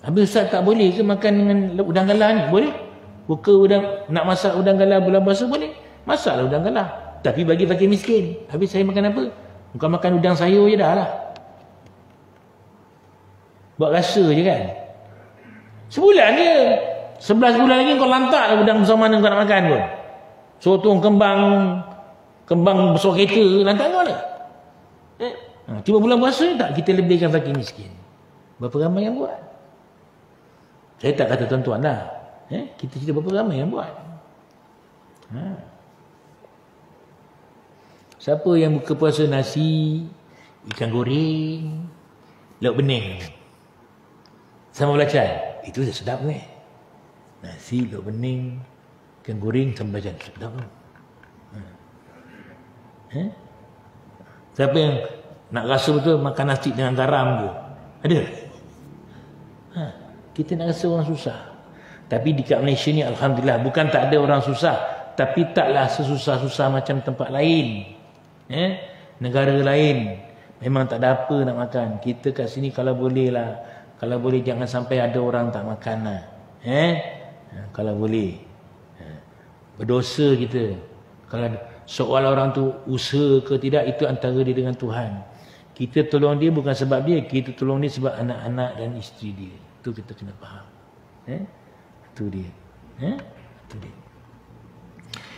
Habis Ustaz tak boleh ke makan dengan udang galah ni? Boleh. Buka udang, nak masak udang galah bulan puasa boleh. Masaklah udang galah. Tapi bagi fakir miskin. Habis saya makan apa? Bukan makan udang sayur je dah lah. Buat rasa je kan. Sebulan je. 11 bulan lagi kau lantak lah udang besar mana kau nak makan pun. Sotong kembang besar kereta, lantak kau lah. Cuma bulan puasa tak kita lebihkan fakir miskin. Berapa ramai yang buat? Saya tak kata tuan-tuan lah. Kita cerita berapa ramai yang buat. Siapa yang buka puasa nasi, ikan goreng, lauk bening sama belacan, itu dah sedap ni. Nasi, lauk bening, ikan goreng sama belacan, sedap tu. Siapa yang nak rasa betul makan nasi dengan garam tu? Ada? Kita nak rasa orang susah. Tapi di kat Malaysia ni alhamdulillah bukan tak ada orang susah, tapi taklah sesusah-susah macam tempat lain. Negara lain memang tak ada apa nak makan. Kita kat sini kalau boleh lah, kalau boleh jangan sampai ada orang tak makan lah. Kalau boleh. Berdosa kita Kalau soal orang tu usaha ke tidak, itu antara dia dengan Tuhan. Kita tolong dia bukan sebab dia, kita tolong dia sebab anak-anak dan isteri dia. Itu kita kena faham. Itu dia. Itu dia.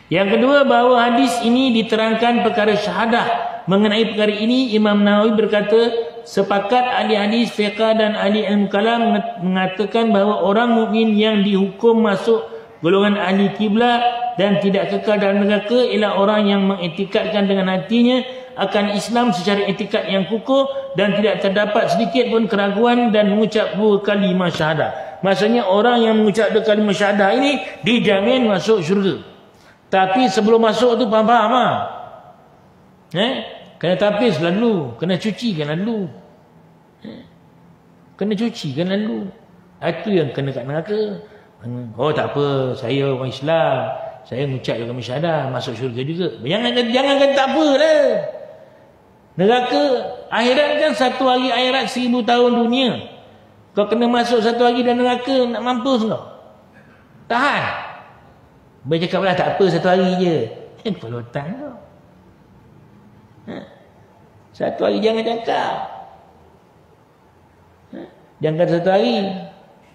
Yang kedua, bahawa hadis ini diterangkan perkara syahadah. Mengenai perkara ini, Imam Nawawi berkata, sepakat ahli hadis, fiqh dan ahli ilmu kalam mengatakan bahawa orang mukmin yang dihukum masuk golongan ahli kiblat dan tidak kekal dalam neraka ialah orang yang mengiktikadkan dengan hatinya akan Islam secara iktikad yang kukuh dan tidak terdapat sedikit pun keraguan dan mengucap 2 kalimah syahadah. Maksudnya orang yang mengucap 2 kalimah syahadah ini dijamin masuk syurga. Tapi sebelum masuk tu faham-faham lah. Kena tapis lalu, kena cucikan lalu. Kena cucikan lalu. Itu yang kena kat neraka. Oh tak apa, saya orang Islam, saya mengucap kalimah syahadah, masuk syurga juga. Jangan kata tak apa dah. Neraka, akhirat kan satu hari akhirat 1000 tahun dunia. Kau kena masuk satu hari dalam neraka, nak mampus kau? Tahan. Boleh cakap lah, tak apa satu hari je. Kepala otak kau. Satu hari jangan cakap. Jangan kata satu hari.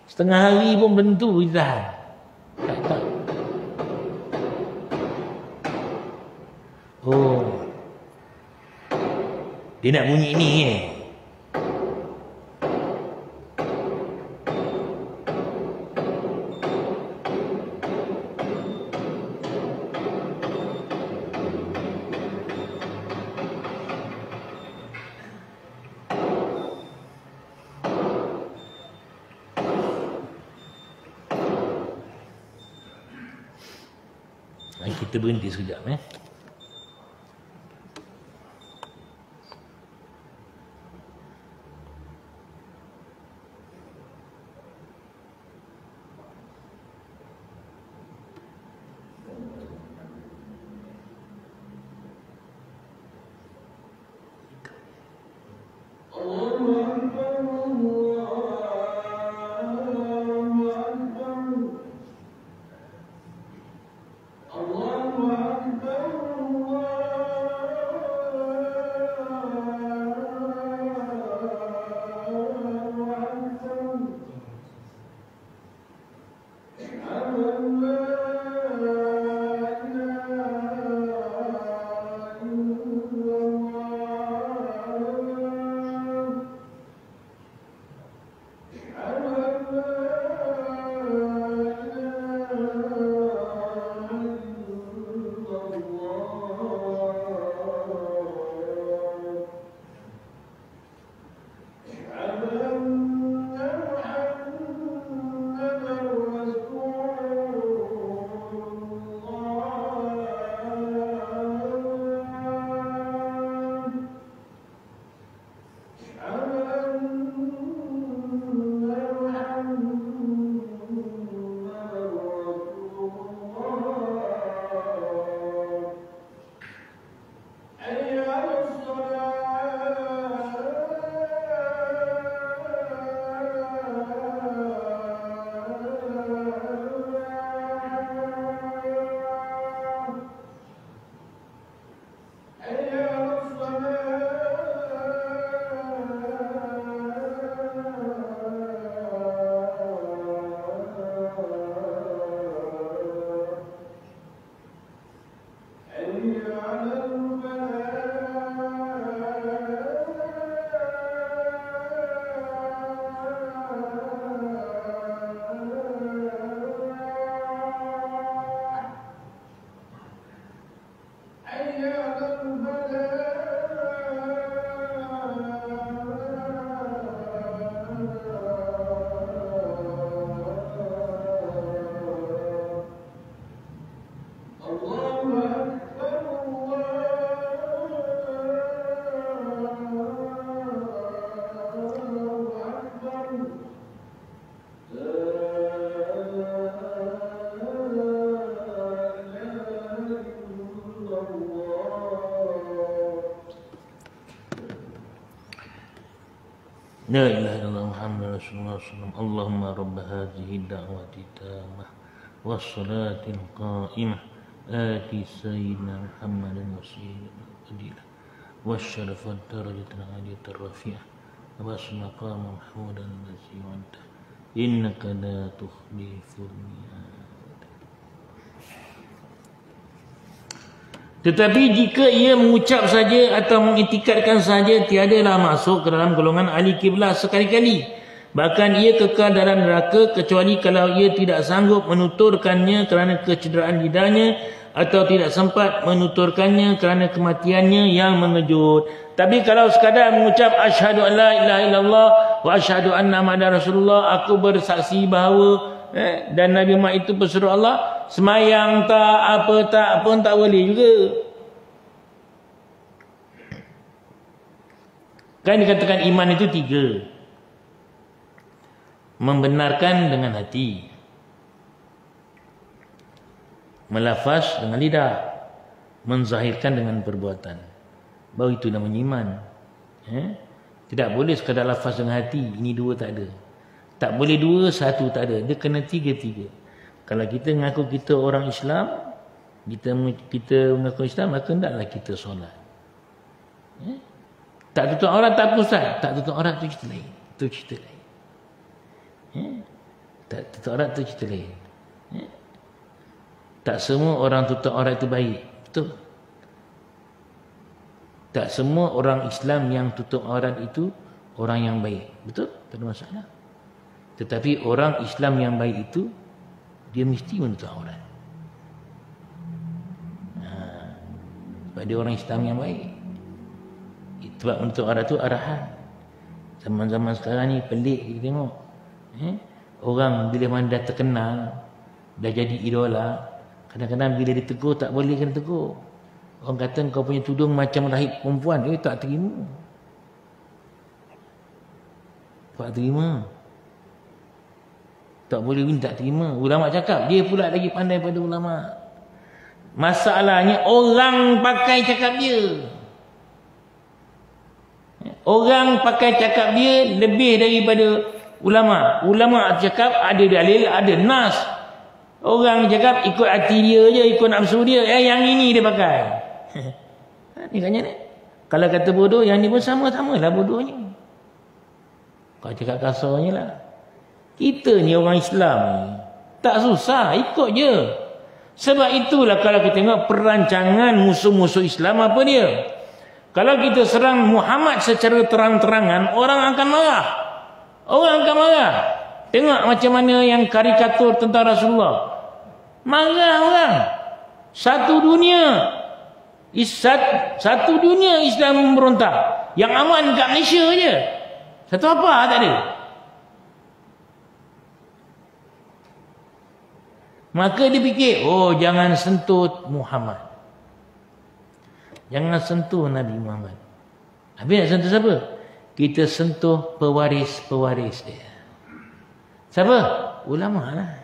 Setengah hari pun belum tentu kita tahan. Tak. Oh. Dia nak bunyi ni Kita berhenti sekejap La ilaha illallah Muhammad Rasulullah sallallahu Allahumma rabb hadhihi da'wati tammah was salatil qa'imah آتي سيدنا محمد وسيلة الفضيلة والشرف والدرجة العالية الرفيعة وبعث مقام محمودا الذي وعدته إنك لا تخلف الميعاد. Tetapi jika ia mengucap saja atau mengiktikadkan saja, tiadalah masuk ke dalam golongan ahli kiblat sekali-kali. Bahkan ia kekal dalam neraka kecuali kalau ia tidak sanggup menuturkannya kerana kecederaan lidahnya atau tidak sempat menuturkannya kerana kematiannya yang mengejut. Tapi kalau sekadar mengucap asyhadu an la ilaha illallah wa asyhadu anna muhammadar rasulullah, aku bersaksi bahawa dan Nabi Muhammad itu pesuruh Allah, semayang tak apa pun tak boleh juga. Kan dikatakan iman itu 3. Membenarkan dengan hati, melafaz dengan lidah, menzahirkan dengan perbuatan. Baru itu namanya iman. Tidak boleh sekadar lafaz dengan hati, ini 2 tak ada. Tak boleh 2, 1 tak ada. Dia kena 3. Kalau kita mengaku kita orang Islam, kita mengaku Islam, maka hendaklah kita solat. Tak tutup aurat tak pusat. Tak tutup aurat tu cerita lain. Itu cerita lain. Tak tutup aurat tu cerita lain. Tak semua orang tutup aurat itu baik. Betul. Tak semua orang Islam yang tutup aurat itu orang yang baik. Betul? Tak ada masalah. Tetapi orang Islam yang baik itu, dia mesti menutup aurat. Sebab dia orang Islam yang baik. Sebab menutup aurat itu arahan. Zaman-zaman sekarang ni pelik kita tengok. Orang bila mana dah terkenal, dah jadi idola, kadang-kadang bila ditegur tak boleh kena tegur. Orang kata kau punya tudung macam rahib perempuan, tak terima. Tak terima. Tak boleh pun tak terima. Ulama cakap, dia pula lagi pandai pada ulama. Masalahnya orang pakai cakap dia. Orang pakai cakap dia lebih daripada ulama. Ulama cakap ada dalil, ada nas. Orang cakap ikut hati dia je, ikut nafsu dia. Yang ini dia pakai. Ni katanya ni. Kalau kata bodoh, yang ni pun sama-sama lah bodohnya. Kau cakap kasarnya lah. Kita ni orang Islam ni, tak susah, ikut je. Sebab itulah kalau kita tengok perancangan musuh-musuh Islam apa dia. Kalau kita serang Muhammad secara terang-terangan, orang akan marah. Orang akan marah. Tengok macam mana yang karikatur tentang Rasulullah. Marah orang. Satu dunia Islam memberontak. Yang aman kat Malaysia je. Satu apa tak ada. Maka dia fikir, jangan sentuh Muhammad. Jangan sentuh Nabi Muhammad. Habis nak sentuh siapa? Kita sentuh pewaris-pewaris dia. Siapa? Ulama lah.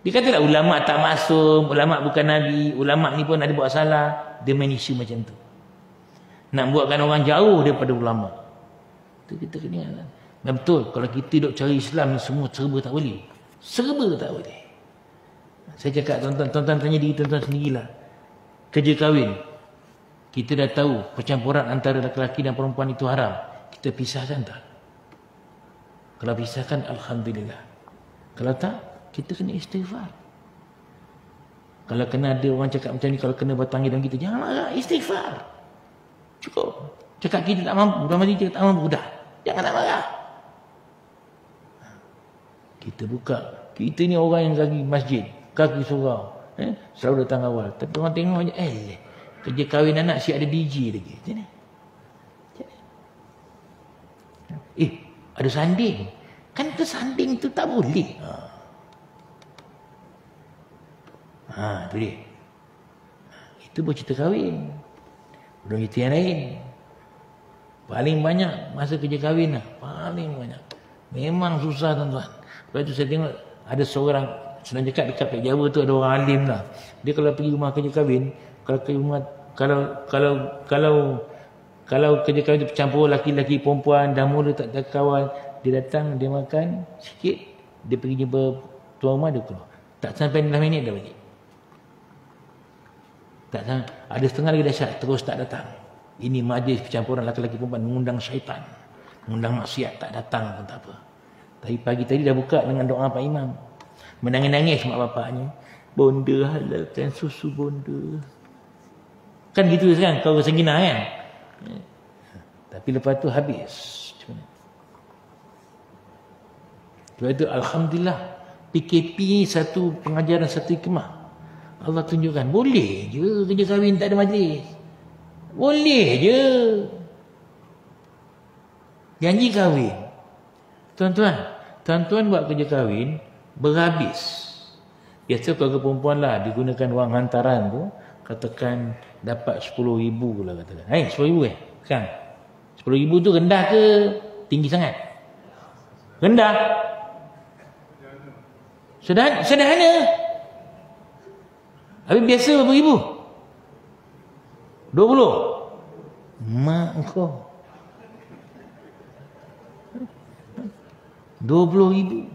Dia kata tak ulama tak maksum, ulama bukan Nabi, ulama ni pun ada buat salah. Dia main isu macam tu. Nak buatkan orang jauh daripada ulama. Itu kita kena ingat. Dan betul, kalau kita duk cari Islam ni semua serba tak boleh. Serba tak boleh. Saya cakap tuan-tuan tanya diri tuan-tuan sendirilah. Kerja kahwin. Kita dah tahu percampuran antara lelaki dan perempuan itu haram. Kita pisahkan tak? Kalau pisahkan, alhamdulillah. Kalau tak, kita kena istighfar. Kalau kena ada orang cakap macam ni, kalau kena bertanggung dengan kita, jangan marah, istighfar. Cukup. Cakap kita tak mampu, dalam hati kita tak mampu, dah. Jangan nak marah. Kita buka. Kita ni orang yang kaki masjid, kaki surau. Selalu datang awal. Tapi orang tengok je, kerja kahwin anak si ada DJ lagi. Macam ni. Ada sanding. Kan tersanding tu tak boleh. Itu dia. Itu bercerita kahwin. Belum cerita yang lain. Paling banyak masa kerja kahwin lah. Paling banyak. Memang susah tuan-tuan. Lepas tu saya tengok ada seorang, senang cakap dekat Pek Jawa tu ada orang alim lah. Dia kalau pergi rumah kerja kahwin, kalau pergi rumah, kalau kerja kahwin tu bercampur laki-laki perempuan, dah mula tak kawan, dia datang, dia makan sikit, dia pergi jumpa tuan rumah, dia keluar. Tak sampai 6 minit dah balik. Tak tahu. Ada setengah lagi dahsyat terus tak datang. Ini majlis percampuran lelaki-lelaki perempuan mengundang syaitan, mengundang maksiat, tak datang pun tak apa. Tapi pagi tadi dah buka dengan doa Pak Imam. Menangis-nangis mak bapaknya. Bonda halalkan susu bonda. Kan gitu kan kau sengginah kan. Tapi lepas tu habis. Lepas itu alhamdulillah PKP satu pengajaran satu hikmah. Allah tunjukkan boleh je kerja kahwin tak ada majlis. Boleh je. Janji kahwin. Tuan-tuan buat kerja kahwin berhabis. Biasa keluarga perempuan lah digunakan wang hantaran tu, katakan dapat 10,000 lah katakan. 10,000 kan? 10,000 tu rendah ke tinggi sangat? Rendah. Sederhana. Habis biasa berapa ribu? 20. Mak kau 20,000.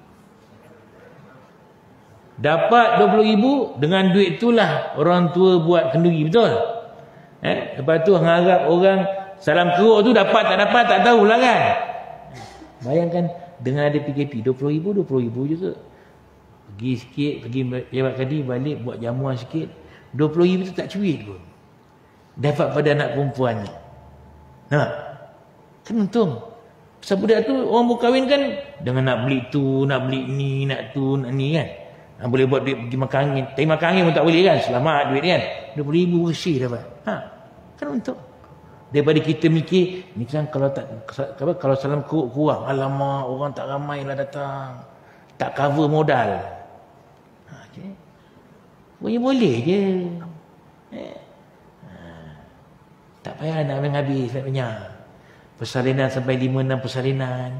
Dapat 20,000 dengan duit itulah orang tua buat kenduri, betul? Lepas tu harap orang salam keruk tu dapat tak tahulah kan. Bayangkan dengan ada PKP 20,000 juga. Pergi sikit, pergi pejabat kadi balik buat jamuan sikit. 20,000 tu tak cuit pun. Dapat pada anak perempuan ni. Kan untung. Pasal budak tu orang berkahwin kan dengan nak beli tu, nak beli ni, nak tu, nak ni kan. Boleh buat duit pergi makan angin. Tapi makan angin pun tak boleh kan. Selamat duit kan. 20,000 bersih dapat. Kan untung. Daripada kita mikir, ni kan kalau salam kurang. Alamak, orang tak ramai lah datang. Tak cover modal. Okay. Boleh je. Tak payah nak habis banyak. Persalinan sampai 5-6 persalinan.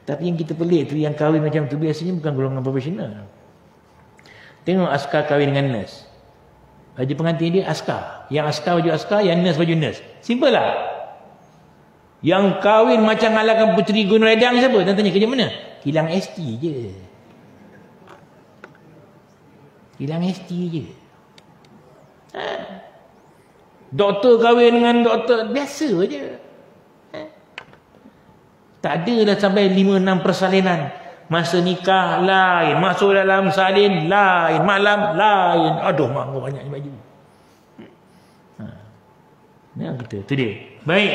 Tapi yang kita pelik tu, yang kahwin macam tu biasanya bukan golongan profesional. Tengok askar kahwin dengan nurse. Baju pengantin dia askar. Yang askar baju askar, yang nurse baju nurse. Simple lah. Yang kahwin macam ngalakan Puteri Gunung Redang siapa? Dan tanya kerja mana? Kilang ST je. Kilang ST je. Doktor kahwin dengan doktor biasa je. Tak ada dah sampai 5-6 persalinan. Masa nikah lain, masuk dalam salin lain, malam lain. Aduh, mak banyak baju. Ni kita, tu dia. Baik.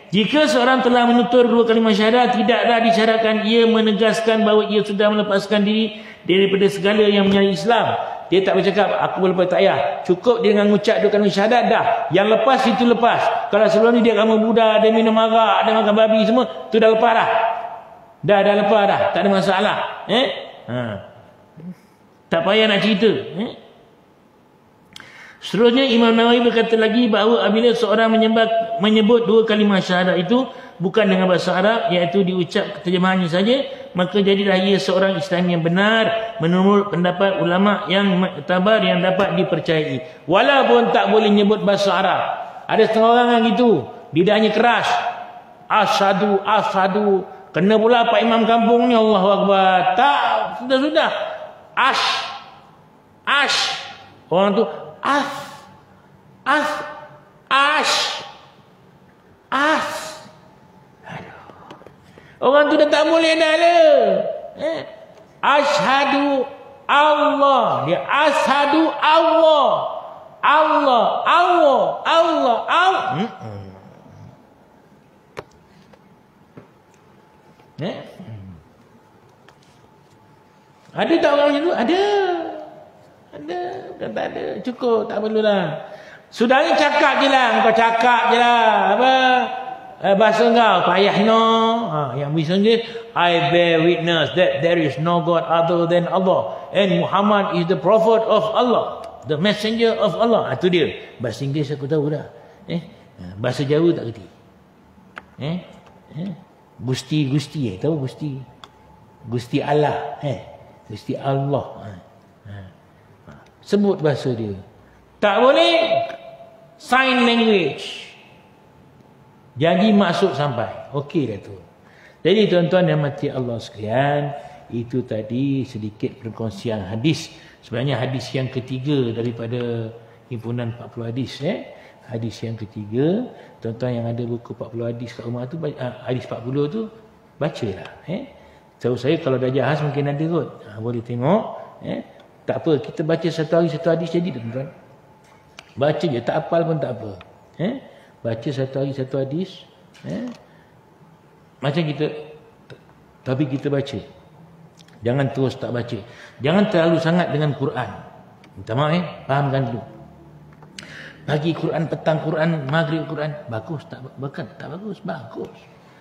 Jika seorang telah menutur 2 kalimah syahadat, tidaklah disyaratkan ia menegaskan bahawa ia sudah melepaskan diri daripada segala yang menyalahi Islam. Dia tak bercakap, aku boleh lepas, tak payah. Cukup dia dengan mengucap 2 kalimah syahadat dah. Yang lepas itu lepas. Kalau sebelum ni dia kamu budak, dia minum arak, dia makan babi semua, tu dah lepas dah. Dah lepas dah. Tak ada masalah. Tak payah nak cerita. Seterusnya Imam Nawawi berkata lagi bahawa apabila seorang menyebut 2 kalimah syahadat itu bukan dengan bahasa Arab, iaitu diucap terjemahannya saja, maka jadilah ia seorang Islam yang benar menurut pendapat ulama yang muktabar yang dapat dipercayai. Walaupun tak boleh nyebut bahasa Arab. Ada setengah orang yang gitu, lidahnya keras. Asyhadu. Kena pula Pak Imam kampung ni, Allahu Akbar. Tak, sudah. Ash. Orang tu Aduh. Orang tu dah tak boleh dah lah. Asyhadu Allah. Dia asyhadu Allah. Ada tak orang macam tu? Ada. Bukan tak ada. Cukup, tak perlulah. Sudahnya cakap je lah. Kau cakap je lah. Apa? Bahasa kau. Payah no. Yang bisa je. I bear witness that there is no God other than Allah. And Muhammad is the prophet of Allah. The messenger of Allah. Itu dia. Bahasa Inggeris aku tahu dah. Bahasa Jawa tak kerti. Gusti. Tahu Gusti? Gusti Allah. Gusti Allah. Sebut bahasa dia. Tak boleh sign language. Jadi maksud sampai. Okey dah tu. Jadi tuan-tuan yang mati Allah sekalian, Itu tadi sedikit perkongsian hadis. Sebenarnya hadis yang ketiga daripada himpunan 40 hadis. Hadis yang ketiga. Tuan-tuan yang ada buku 40 hadis kat rumah tu, hadis 40 tu, bacalah. Tahu saya kalau dah jahaz mungkin ada kot. Boleh tengok. Tak apa, kita baca satu hari satu hadis jadi tuan-tuan. Baca je, tak hafal pun tak apa. Baca satu hari satu hadis. Macam kita, tapi kita baca. Jangan terus tak baca. Jangan terlalu sangat dengan Quran. Minta maaf fahamkan dulu. Pagi Quran, petang Quran, maghrib Quran. Bagus tak bagus? Tak bagus, bagus.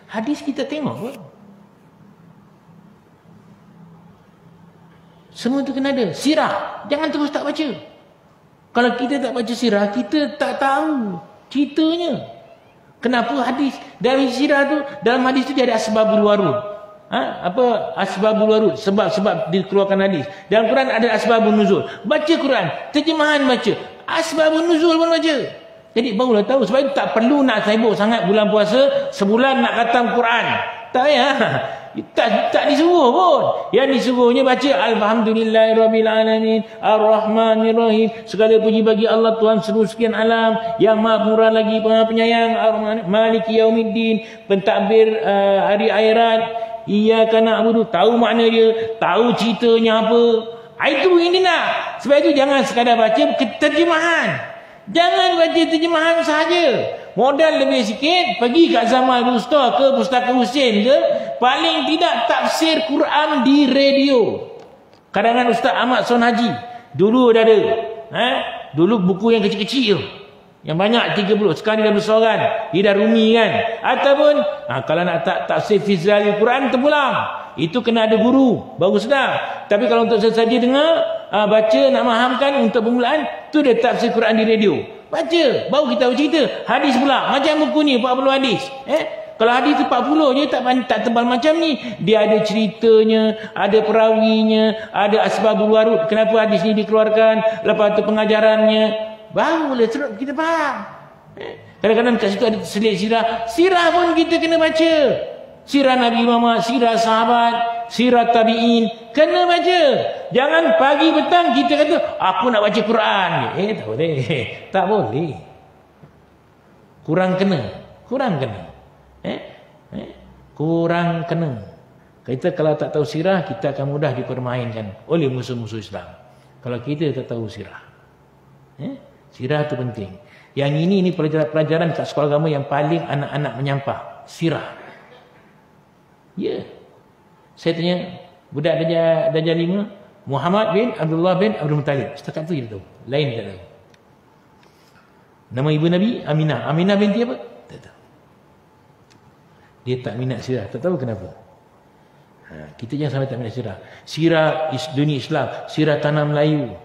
Hadis kita tengok pun. Semua tu kena ada. Sirah, jangan terus tak baca. Kalau kita tak baca sirah, kita tak tahu ceritanya. Kenapa hadis? Dalam sirah tu, dalam hadis tu dia ada asbabul warud. Apa asbabul warud? Sebab dikeluarkan hadis. Dalam Quran ada asbabun nuzul. Baca Quran, terjemahan baca. Asbabun nuzul pun baca. Jadi barulah tahu. Sebab itu tak perlu nak sibuk sangat bulan puasa, sebulan nak khatam Quran. Tak payah. Tak disuruh pun. Yang disuruhnya baca Alhamdulillahirrabbilalamin Ar-Rahmanirrahim. Segala puji bagi Allah Tuhan seluruh sekian alam, yang maha murah lagi maha penyayang, Maliki Yaumiddin, pentadbir hari akhirat. Iyyaka na'budu, tahu makna dia, tahu ceritanya apa. Itu ini nak. Sebab itu jangan sekadar baca terjemahan. Jangan baca terjemahan sahaja. Modal lebih sikit, pergi kat Zaman Rusta ke Pustaka Husin ke, paling tidak tafsir Quran di radio. Karangan Ustaz Ahmad Son Haji. Dulu dah ada. Dulu buku yang kecil-kecil tu. Yang banyak 30. Sekarang dia dah bersoran. Dia dah rumi kan. Ataupun, kalau nak tafsir Fizrali Quran, terpulang. Itu kena ada guru. Baru sedar. Tapi kalau untuk saja dengar, baca, nak mahamkan untuk permulaan, tu dia tafsir Quran di radio. Baca, baru kita tahu cerita. Hadis pula, macam buku ni 40 hadis. Kalau hadis tu 40 je tak tebal macam ni. Dia ada ceritanya, ada perawinya, ada asbabul warud, kenapa hadis ni dikeluarkan, lepas tu pengajarannya. Barulah terus kita faham. Kadang-kadang kat situ ada selit sirah. Sirah pun kita kena baca. Sirah Nabi Muhammad, sirah sahabat, sirah tabi'in, kena baca. Jangan pagi petang kita kata aku nak baca Quran. Tak boleh. Tak boleh. Kurang kena. Kurang kena. Kita kalau tak tahu sirah, kita akan mudah dipermainkan oleh musuh-musuh Islam. Kalau kita tak tahu sirah. Sirah itu penting. Yang ini pelajaran kat sekolah agama yang paling anak-anak menyampah. Sirah. Ya. Saya tanya budak darjah 5, Muhammad bin Abdullah bin Abdul Muttalib. Setakat tu dia tahu. Lain tak tahu. Nama ibu Nabi Aminah. Aminah binti apa? Tak tahu. Dia tak minat sirah. Tak tahu kenapa. Kita jangan sampai tak minat sirah. Sirah dunia Islam, sirah tanah Melayu,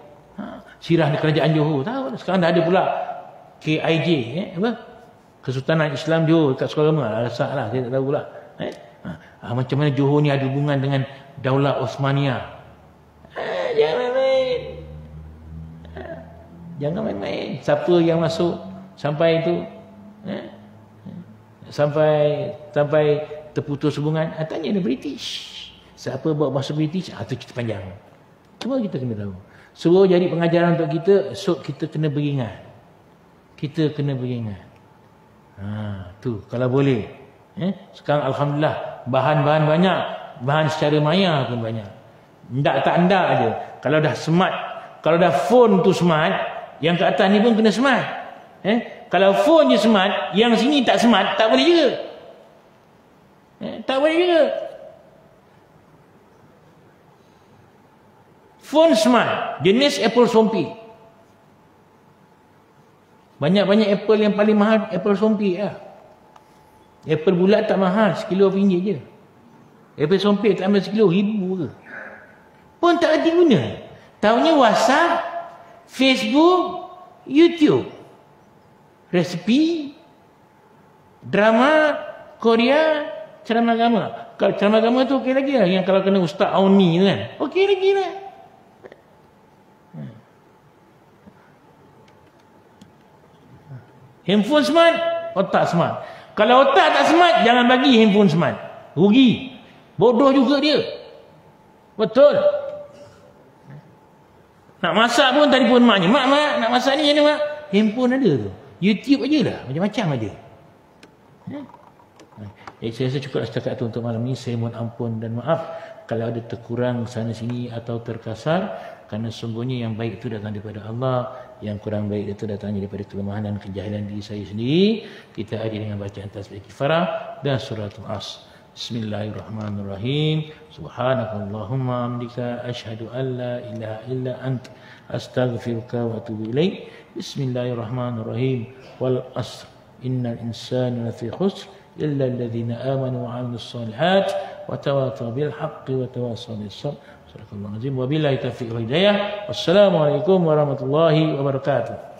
sirah di kerajaan Johor. Tahu. Sekarang dah ada pula KIJ, Kesultanan Islam Johor kat sekolah agama. Alasak lah, saya tak tahu pula. Macam mana Johor ni ada hubungan dengan Daulah Osmaniyah. Jangan main-main. Jangan main-main. Siapa yang masuk sampai itu, sampai terputus hubungan, tanya dia British. Siapa bawa masuk British? Itu cerita panjang. Semua kita kena tahu. Suruh jadi pengajaran untuk kita, esok kita kena beringat. Tu kalau boleh. Sekarang alhamdulillah bahan-bahan banyak, bahan secara maya pun banyak. Tak aja. Kalau dah smart, kalau dah phone tu smart, yang ke atas ni pun kena smart. Kalau phone je smart, yang sini tak smart, tak boleh juga. Tak boleh juga. Phone smart, jenis Apple Sompi. Banyak-banyak Apple yang paling mahal Apple Sompi lah. Apple bulat tak mahal, sekilo RM1 je. Apple Sompi tak ambil sekilo, RM1,000 ke. Pun tak ada guna. Tahunya WhatsApp, Facebook, YouTube. Resepi, drama, Korea, ceramah agama. Kalau ceramah agama tu okey lagi lah. Yang kalau kena Ustaz Auni tu kan. Okey lagi lah. Handphone smart, otak smart. Kalau otak tak smart, jangan bagi handphone smart. Rugi. Bodoh juga dia. Betul. Nak masak pun telefon maknya. Mak, nak masak ni macam mana, mak? Handphone ada tu. YouTube aja lah. Macam-macam ada. Saya rasa cukup setakat itu untuk malam ni. Saya mohon ampun dan maaf kalau ada terkurang sana sini atau terkasar, kerana sungguhnya yang baik itu datang daripada Allah, yang kurang baik itu datang daripada kelemahan dan kejahilan diri saya sendiri. Kita akhiri dengan bacaan tasbih kifarah dan suratul As. Bismillahirrahmanirrahim. Subhanakallahumma hamdika asyhadu an la ilaha illa ant astaghfiruka wa atubu ilaik. Bismillahirrahmanirrahim. Wal asr innal insana lafi khusr illa alladhina amanu wa 'amilus solihat wa tawasaw bil haqqi wa tawasaw bis sabr. Subhanallahu azim. Wabillahi taufiq wal hidayah. Wassalamualaikum warahmatullahi wabarakatuh.